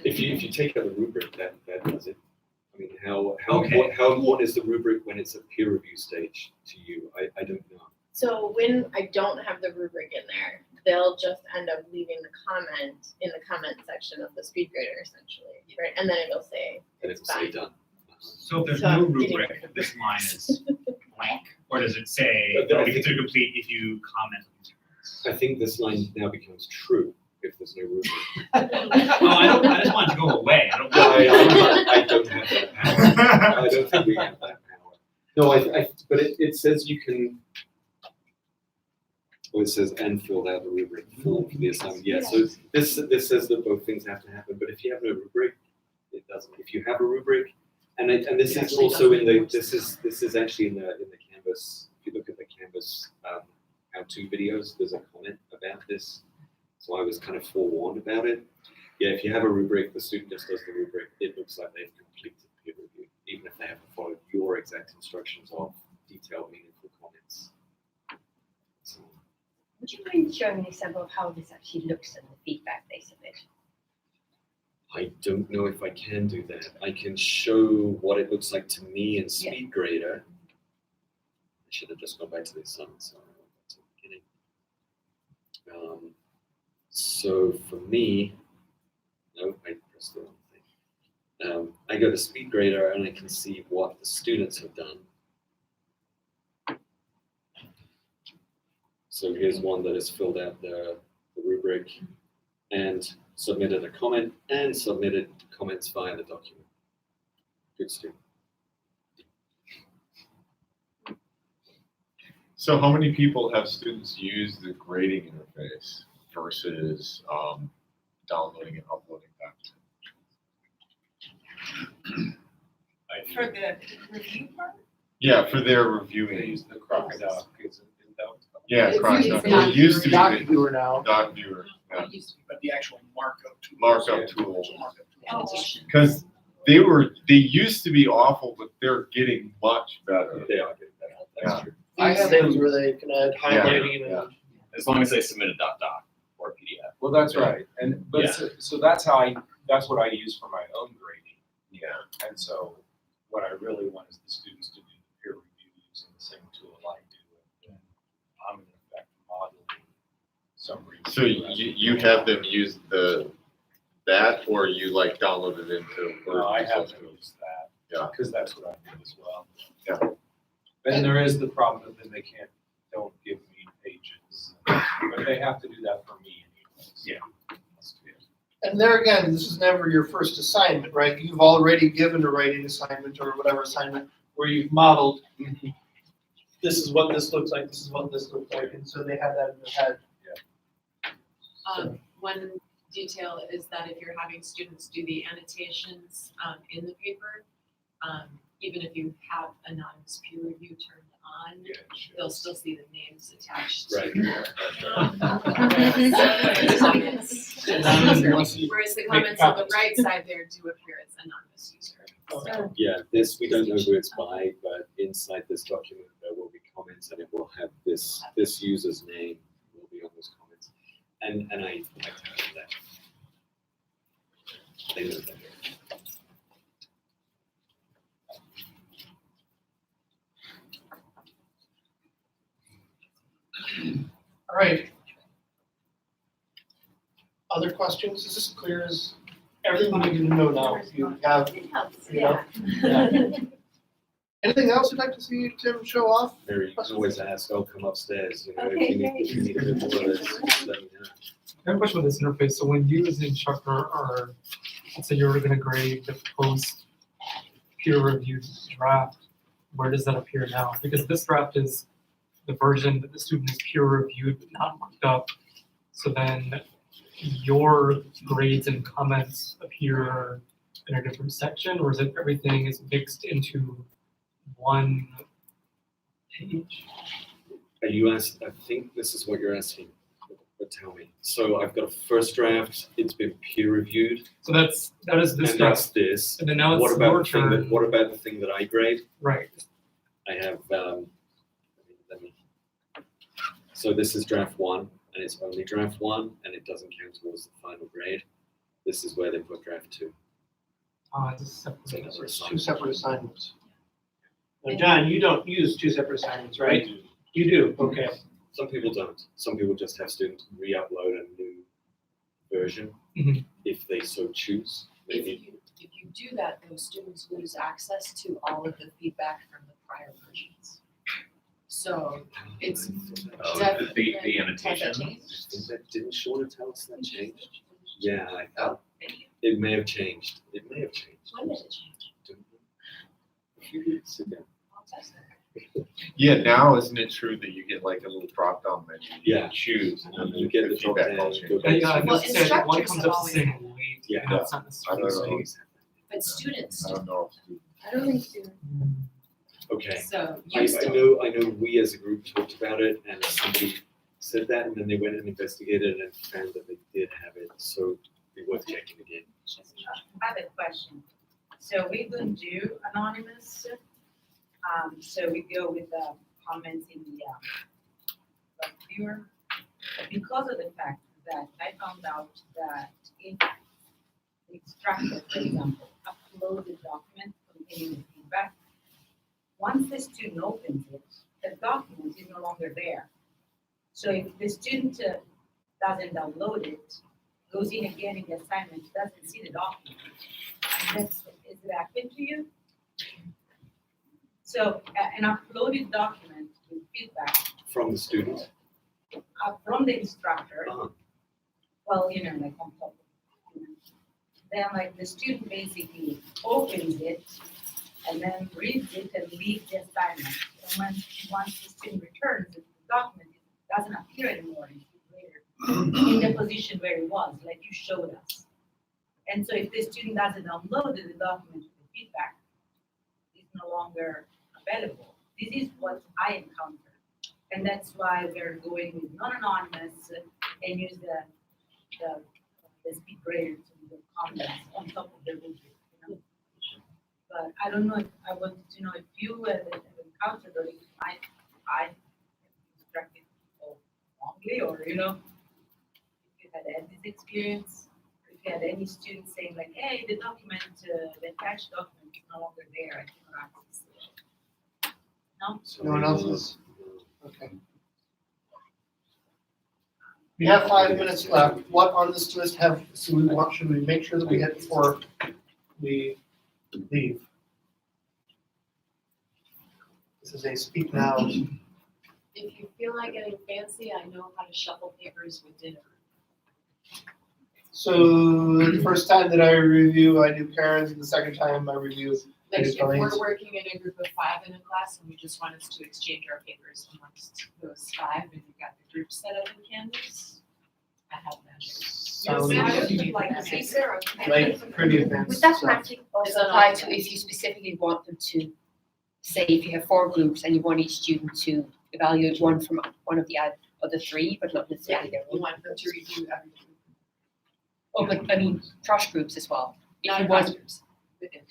if you take out the rubric, that does it. I mean, how important is the rubric when it's a peer review stage to you? I don't know. So when I don't have the rubric in there, they'll just end up leaving the comment in the comment section of the speed grader, essentially, right? And then it'll say And it'll say done. So if there's So no I'm getting rubric, this line is blank, or does it say it'll be considered complete if you comment on these comments? I think this line now becomes true if there's no rubric. I just want it to go away. I don't I don't have that power. I don't think we have that power. No, but it says you can, it says and filled out the rubric form for the assignment. Yeah, so this says that both things have to happen, but if you have no rubric, it doesn't. If you have a rubric, and this is also in the, this is actually in the Canvas, if you look at the Canvas how-to videos, there's a comment about this. So I was kind of forewarned about it. Yeah, if you have a rubric, the student just does the rubric, it looks like they've completed peer review, even if they haven't followed your exact instructions of detailed, meaningful comments. So, Would you mind showing an example of how this actually looks in the feedback they submit? I don't know if I can do that. I can show what it looks like to me in SpeedGrader. I should have just gone back to the assignment, sorry. That's the beginning. So for me, no, I pressed the wrong thing. I go to SpeedGrader and I can see what the students have done. So here's one that has filled out the rubric and submitted a comment and submitted comments via the document. Good student. So how many people have students use the grading interface versus downloading and uploading back to For the review part? Yeah, for their They reviewing. use the crocodile, isn't that what it's called? Yeah, It's Crocodile. doc It used to be doc the viewer now. doc viewer, yeah. It used to be, but the actual markup tool. Markup tool. Oh, Because they used to be awful, but they're getting much better. They are getting better. That's Yeah. true. I have those where they can add highlighting Yeah. and. As long as they submit a doc or a PDF. Well, that's right, and, but, Yeah. so that's that's what I use for my own grading. Yeah. And so what I really want is the students to do the peer review using the same tool I do, and I'm in effect modeling summary. So you have them use that, or you like download it into Word? No, I or have something? to use that. Yeah. Because that's what I do as well. Yeah. And there is the problem that then they don't give me pages, but they have to do that for me anyways. Yeah. And there again, this is never your first assignment, right? You've already given a writing assignment or whatever assignment where you've modeled, this is what this looks like, this is what this looks like, and so they have that in their head. One detail is that if you're having students do the annotations in the paper, even if you have anonymous peer review turned on, they'll still see the names attached to Right. Whereas the comments on the right side there do appear as anonymous user. So, Yeah, we don't know who it's by, but inside this document, there will be comments and it will have this user's name will be on those comments. And I tell them that. They know that. All right. Other questions? Is this clear as everything you need to know now? You have, you know? Yeah. Anything else you'd like to see Tim show off? Mary, you can always ask, I'll come upstairs, you know, Okay, if you need a bit more of this, just let me know. I have a question with this interface. So when you as an instructor are, let's say you're gonna grade the post peer reviewed draft, where does that appear now? Because this draft is the version that the student is peer reviewed but not marked up. So then your grades and comments appear in a different section, or is it everything is mixed into one page? Are you asked, I think this is what you're asking, but tell me. So I've got a first draft, it's been peer reviewed. So that is this And that's draft. this. And then now What it's about your the thing turn. what about the thing that I grade? Right. I have, so this is draft one, and it's only draft one, and it doesn't count towards the final grade. This is where they put draft two. It's a separate. So another Two assignment. separate assignments. Now, John, you don't use two separate assignments, right? You do, okay. Some people don't. Some people just have students re-upload a new version Mhm. if they so choose. If Maybe. you do that, those students lose access to all of the feedback from the prior versions. So it's definitely. The annotation. I think that didn't Shorter tell us that changed? Yeah, I thought it may have changed. It may have changed. When did it change? A few weeks ago. I'll Yeah, now isn't it true that you get like a little drop down menu? You Yeah. can choose and then You get the drop feedback down, all change. go Yeah, I Well, was gonna say, one instructors comes have up always saying had it. late, Yeah. and that's not I necessarily don't know. late. But students I do. don't know if students. I don't think students. Okay. So I used to. know we as a group talked about it and somebody said that and then they went and investigated and found that they did have it, so it'd be worth checking again. I have a question. So we don't do anonymous, so we go with the comments in the viewer. Because of the fact that I found out that if the instructor, for example, uploads a document containing the feedback, once the student opens it, the document is no longer there. So if the student doesn't download it, goes in again in the assignment, doesn't see the document, and that's, is it happened to you? So an uploaded document with feedback From the student. from the instructor, Uh-huh. well, like on top of it. Then like the student basically opens it and then reads it and leaves the assignment. And once the student returns, the document doesn't appear anymore. It's later in the position where it was, like you showed us. And so if the student doesn't download the document with the feedback, it's no longer available. This is what I encountered. And that's why we're going with non-anonymous and use the speed grader to do the comments on top of the rubric. But I don't know if, I wanted to know if you have encountered or if I instructed people wrongly, or if you had this experience, or if you had any students saying like, hey, the document, the attached document is no longer there, I cannot access it. No? No one else is? Okay. We have 5 minutes left. What on this list should we make sure that we hit before we leave? This is a speak now. If you feel like getting fancy, I know how to shuffle papers with dinner. So the first time that I review, I do Karen's, and the second time I review, I Like do if Colleen's. we're working in a group of 5 in a class and you just want us to exchange our papers amongst those 5 and you've got the group set up in Canvas, I have magic. Sounds Like pretty advanced. Would that so- magic also It's an apply to option. if you specifically want them to, say if you have 4 groups and you want each student to evaluate one from one of the other 3, but not necessarily their You own? want them to review everything. Oh, but I mean, cross groups as well. If Not you across want, groups, within.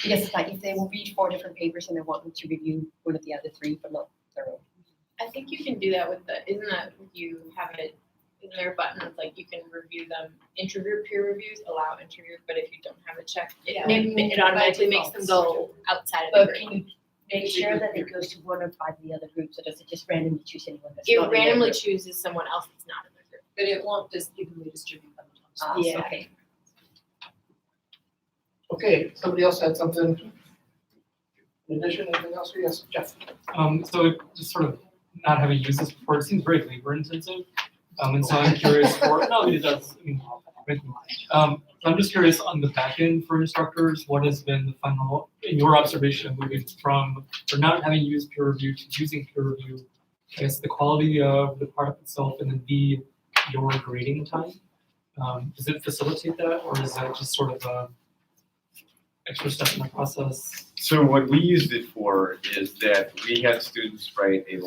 yes, it's like if they will read 4 different papers and they want them to review one of the other 3, but not their own. I think you can do that with isn't that you have it in their buttons, like you can review them, intergroup peer reviews, allow intergroup, but if you don't have it checked, Yeah. it automatically makes them go outside of the But group. can you make sure that it goes to one of 5 of the other groups, or does it just randomly choose anyone that's It not in their randomly group? chooses someone else that's not in the group. But it won't just evenly distribute them. Yeah. Okay. Okay, somebody else had something? In addition, anything else? Yes, Jeff? So it just sort of not having used this before, it seems very labor intensive. And so I'm curious no, it does, I mean, I'm just curious on the back end for instructors, what has been the final, in your observation, moving from, or not having used peer review to using peer review, I guess the quality of the product itself, and then B, your grading time? Does it facilitate that, or is that just sort of a extra step in the process? So what we used it for is that we had students write a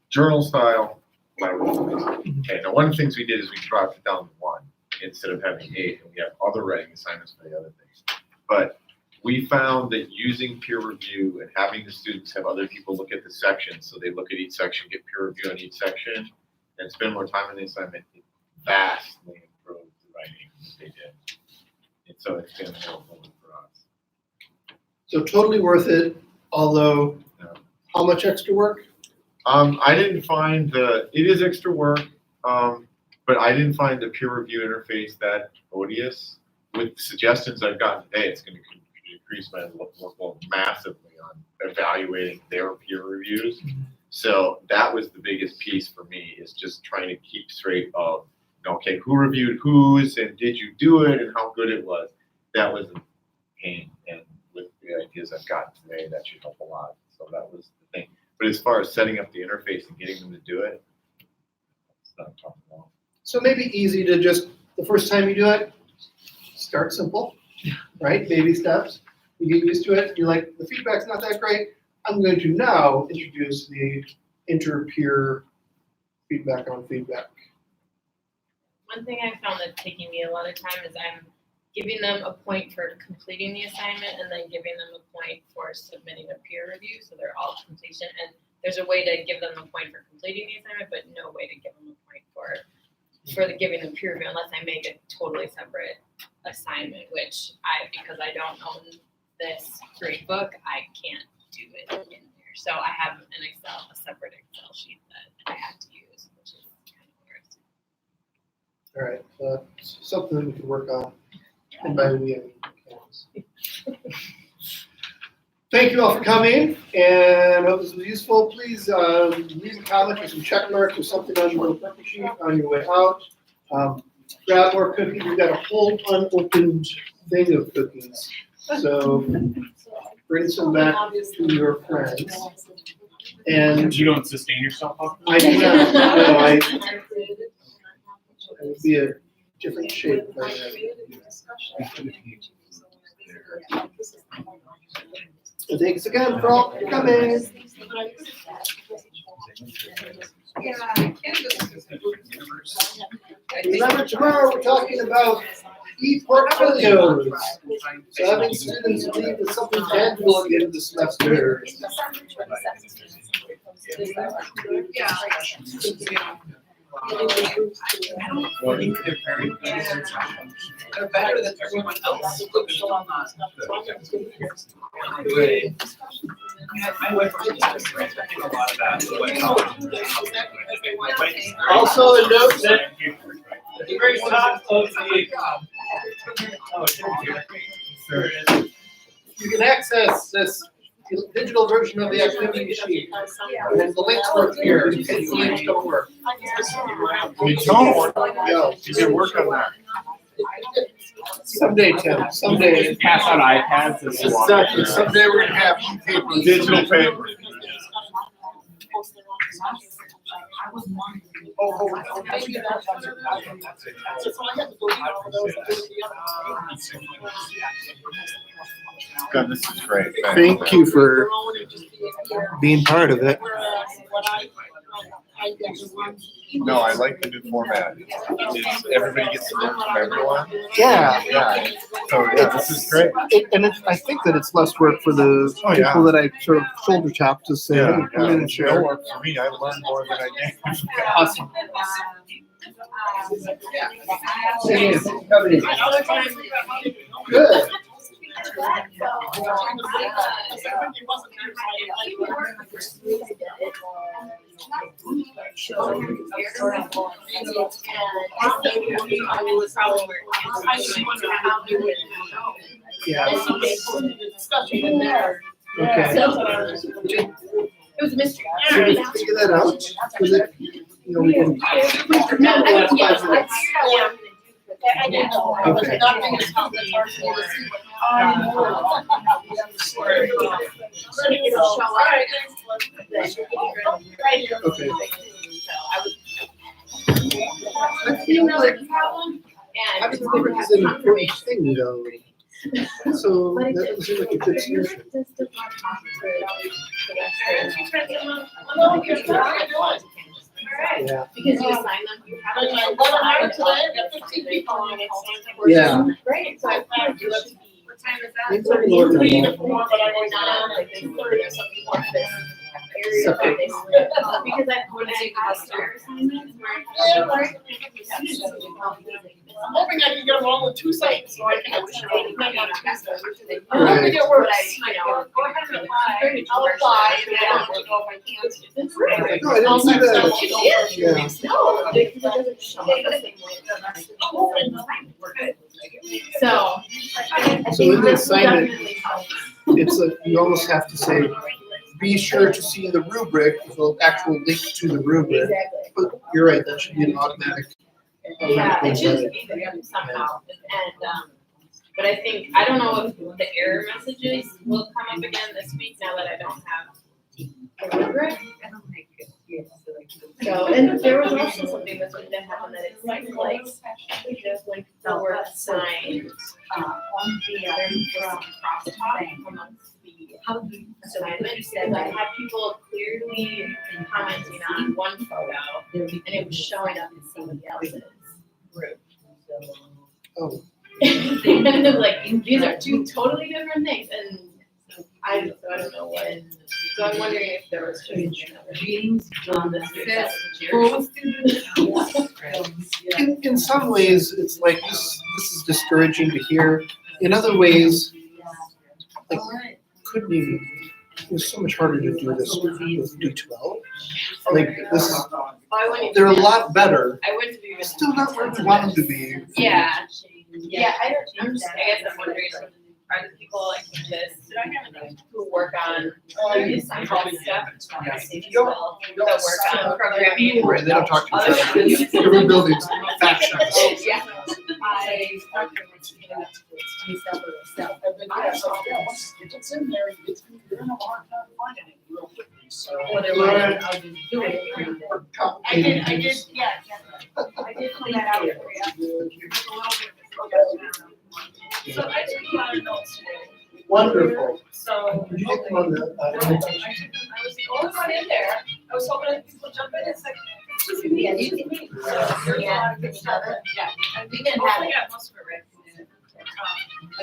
journal style letter. Okay, now one of the things we did is we dropped it down to 1 instead of having 8, and we have other writing assignments for the other things. But we found that using peer review and having the students have other people look at the section, so they look at each section, get peer review on each section, and spend more time on the assignment, it vastly improved the writing that they did. And so it's been helpful for us. So totally worth it, although how much extra work? I didn't find it is extra work, but I didn't find the peer review interface that odious. With suggestions I've gotten today, it's going to increase my workload massively on evaluating their peer reviews. So that was the biggest piece for me, is just trying to keep straight of, okay, who reviewed whose and did you do it and how good it was. That was a pain, and with the ideas I've gotten today, that should help a lot. So that was the thing. But as far as setting up the interface and getting them to do it, it's not talking about. So maybe easy to just, the first time you do it, start simple, right? Baby steps. You get used to it. You're like, the feedback's not that great. I'm going to now introduce the inter-peer feedback on feedback. One thing I found that's taking me a lot of time is I'm giving them a point for completing the assignment and then giving them a point for submitting a peer review, so they're all completion. And there's a way to give them a point for completing the assignment, but no way to give them a point for giving them peer review unless I make a totally separate assignment, which because I don't own this grade book, I can't do it in there. So I have a separate Excel sheet that I have to use, which is kind of weird. All right, something that we can work on. And by we, I mean Canvas. Thank you all for coming, and I hope this was useful. Please leave a comment or some check marks or something on your worksheet sheet on your way out. Grab more cookies. We've got a whole unopened thing of cookies. So bring some back to your friends. And You don't sustain yourself off of I do not. No, I would be a different shape. So thanks again for all coming. Remember, tomorrow we're talking about e-portfolios. So having students leave with something tangible at the end of the semester. Well, I think they're very good. They're better than everyone else. My wife was I think a lot about Also a note that at the very top of the you can access this digital version of the activity sheet. And the links work here. The links don't work. We don't. No, you can work on that. Someday, Tim, someday. Pass out iPads as well. Exactly. Someday we're gonna have paper, digital paper. God, this is great. Thank you for being part of it. No, I like the new format. Everybody gets to learn from everyone. Yeah. Yeah. So yeah, this is great. I think that it's less work for the people that I sort of shoulder tap to say, hey, come in and share. No work for me. I learned more than I did. Awesome. Good. Yeah. Okay. It was a mystery. Should we figure that out? Was it, we can. Okay. Okay. I feel like having Rubric is an important thing, though. So that doesn't seem like a good solution. Yeah. Because you assign them, you have Like, I let them out today, I got 15 people on it. Yeah. Great, so I thought you should be. What time is Maybe that? we'll work on Three to that. four, but I always Like, they sort of something like this area Separate. that they split. Because I when I have their assignments where I'm hoping I can get them all on 2 sites, so I can have them on Tuesday. I'm Right. hoping it works. Go ahead and apply. I'll apply and then I'll let you know if I can't. No, I didn't see that. Yeah. No, because it doesn't show up the same way. So. So in the assignment, it's a, you almost have to say, be sure to see the rubric, with the actual link to the rubric. But you're right, that should be an automatic. Yeah, it should be there somehow, and, But I think, I don't know if the error messages will come up again this week now that I don't have a rubric. So, and there was also something this week that happened that it seemed like just like the word sign, on the crosstalk amongst the assignments. And I had people clearly commenting on one photo and it was showing up in somebody else's group. Oh. And like, these are two totally different things, and I don't know what, so I'm wondering if there was just on this. In some ways, it's like this is discouraging to hear. In other ways, like, couldn't even, it was so much harder to do this with D12. Like, this is, they're a lot better. I went to be Still not where we want them to be. Yeah, I'm just, I guess I'm wondering, are the people like this who work on the assignment stuff? That work on programming. Right, they don't talk to each other. Others- Different buildings, factions. Yeah. It's in there, you're gonna have a hard time finding it real quickly, so. I did, yeah, I did clean that out for you. So I took a lot of notes today. Wonderful. So. Did you take them on the, I was the only one in there. I was hoping that people jump in and say, it's just me. Yeah, you can meet. So there's a lot of good stuff. Yeah. And we can hopefully got most of it right.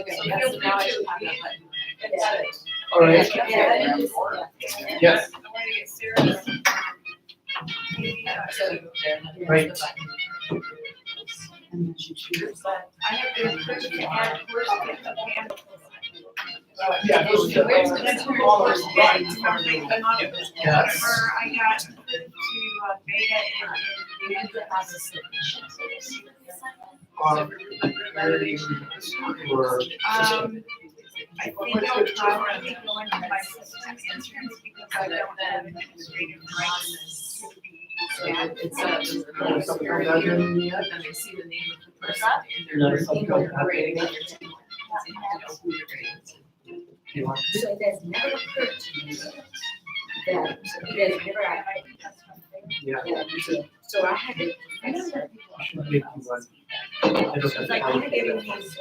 Okay, So that's feel now I free should to have read that and edit. All right. Yes. I want to get serious. Right. But I have been encouraged to add words to the Yeah, those are Where's the- the all first those bit? buttons. Yes. Whenever I got to beta and I think I'll probably go into my system entrance because I don't have administrative rights to be. It's a period, and then they see the name of the person in their grade, and their team. So it has never occurred to me that it has never. Yeah. So I had to. Should make you one. I don't It's like have you're to- giving these.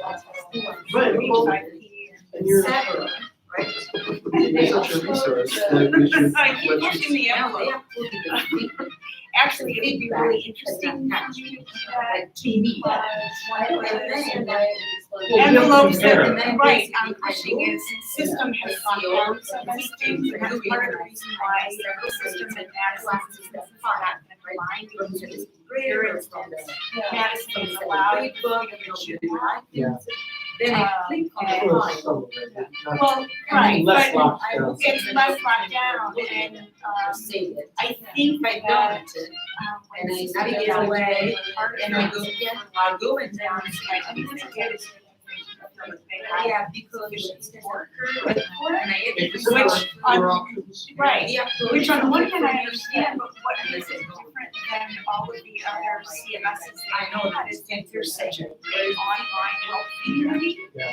Right, well, and you're Several, right? such a resource that we should I keep let pushing you. the envelope. Actually, it'd be really interesting to do that because one of the envelopes that, right, I'm pushing is system has gone down so many things, and that's part of the reason why the system and Madison is not combined, because it's greater instance. Madison is allowed to book and shoot. Yeah. Then I click on the line. Some of it, not- Well, right, Less but locked down. it's less locked down, and, Save it. I think If I that, don't, when and I it's navigate away, away, part of and I it go, is yeah, I'll go and then down, see, I think it's good. yeah, because it's worker, and I get Which, to right, Yeah. which on the one hand I understand, but what makes it different than all of the other CMSs that I know that is that there's such a great online help community. Yeah.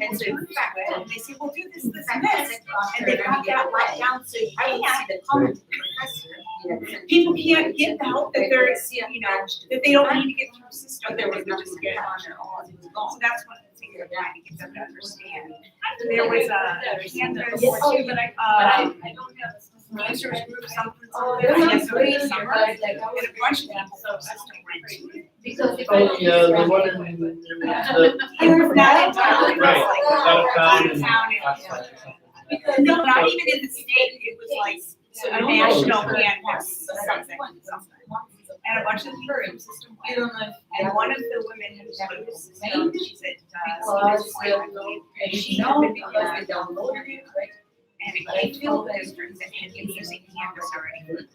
And so in fact, they say, well, do this, this, and this, and they got that right down, so you can't. People can't get the help that they're, you know, that they don't need to get through the system, that they can just get on their own. So that's one of the things we're trying to get them to understand. There was a Canvas, don't have a users group, something, and a bunch of people, so system went. Because if Oh, yeah, the one in the. Not entirely. Right, Out of town and- town. No, not even in the state, it was like a national canvas, something. And a bunch of people in the system went. And one of the women who started the system, she said, and she had been because they downloaded it, and it came to the districts that had been using Canvas already.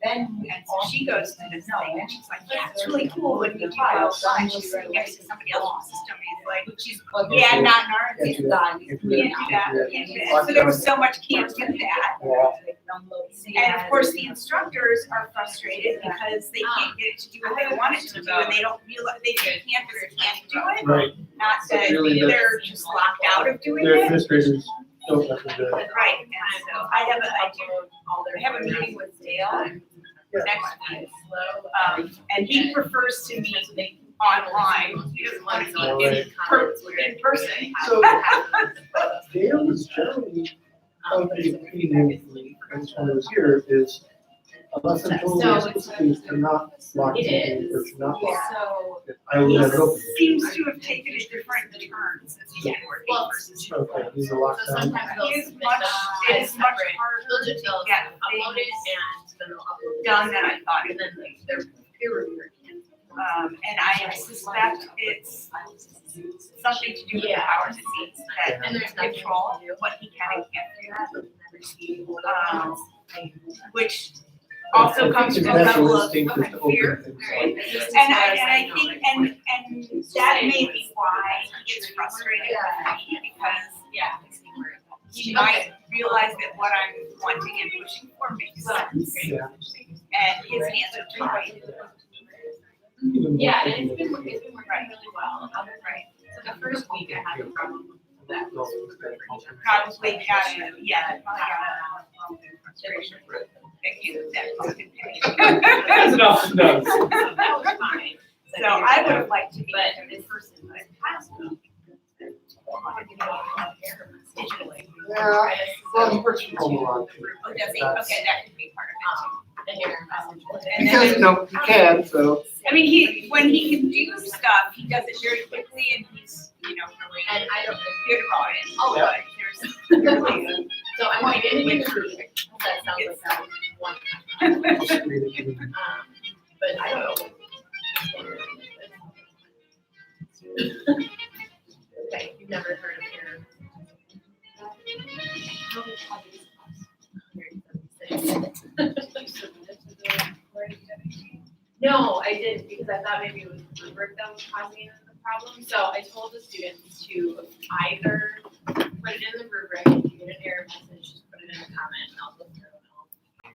And so she goes to this thing, and she's like, yeah, it's really cool when you file, and she's sitting next to somebody else's system, and he's like, yeah, not in ours, it's done, you can't do that, can't do that. So there was so much can't do that. And of course, the instructors are frustrated because they can't get it to do what they want it to do, and they don't realize, they think Canvas can't do it. Right. Not that Really, they're just locked out of doing Their it. administrators don't let them do it. Right, and so I have a meeting with Dale next week. And he prefers to meet online, he doesn't want to meet in person. So Dale was generally of the opinion, and when I was here, is unless I'm told explicitly to not lock something or to not lock. So. I will never open it. Seems to have taken a different turns as he's working versus. Okay, these are locked So down. sometimes they'll It is submit much, them it is much separate. harder They'll to just, they'll get upload it things and then they'll upload it. done than I thought it And then would be. their peer reviewer can. And I suspect it's something to do with the powers that be that And there's nothing control what he can and can't do. Which also comes from a level of fear. And I think, and that may be why he gets frustrated with me, because he might realize that what I'm wanting and pushing for makes sense. And his hands are tied. Yeah, and it's been working really well. Right. So the first week I had a problem with that. Probably got a, yeah, probably got a frustration. Thank you, that fucking As it often does. So that was fine. So I would have liked to meet But him in person, but it has to be. Digitally. Yeah, well, he works from home a lot. too. Oh, does he? Okay, that could be part of And here, And Because, then- no, he can, so. it. I mean, when he can do stuff, he does it very quickly and he's, really and I don't. good about it. Oh, But there's really So I'm beginning in the rubric. That sounds like that one. But I don't know. Okay, you've never heard of your. No, I didn't, because I thought maybe it was Rubric that was causing the problem. So I told the students to either put it in the rubric, if you get an error message,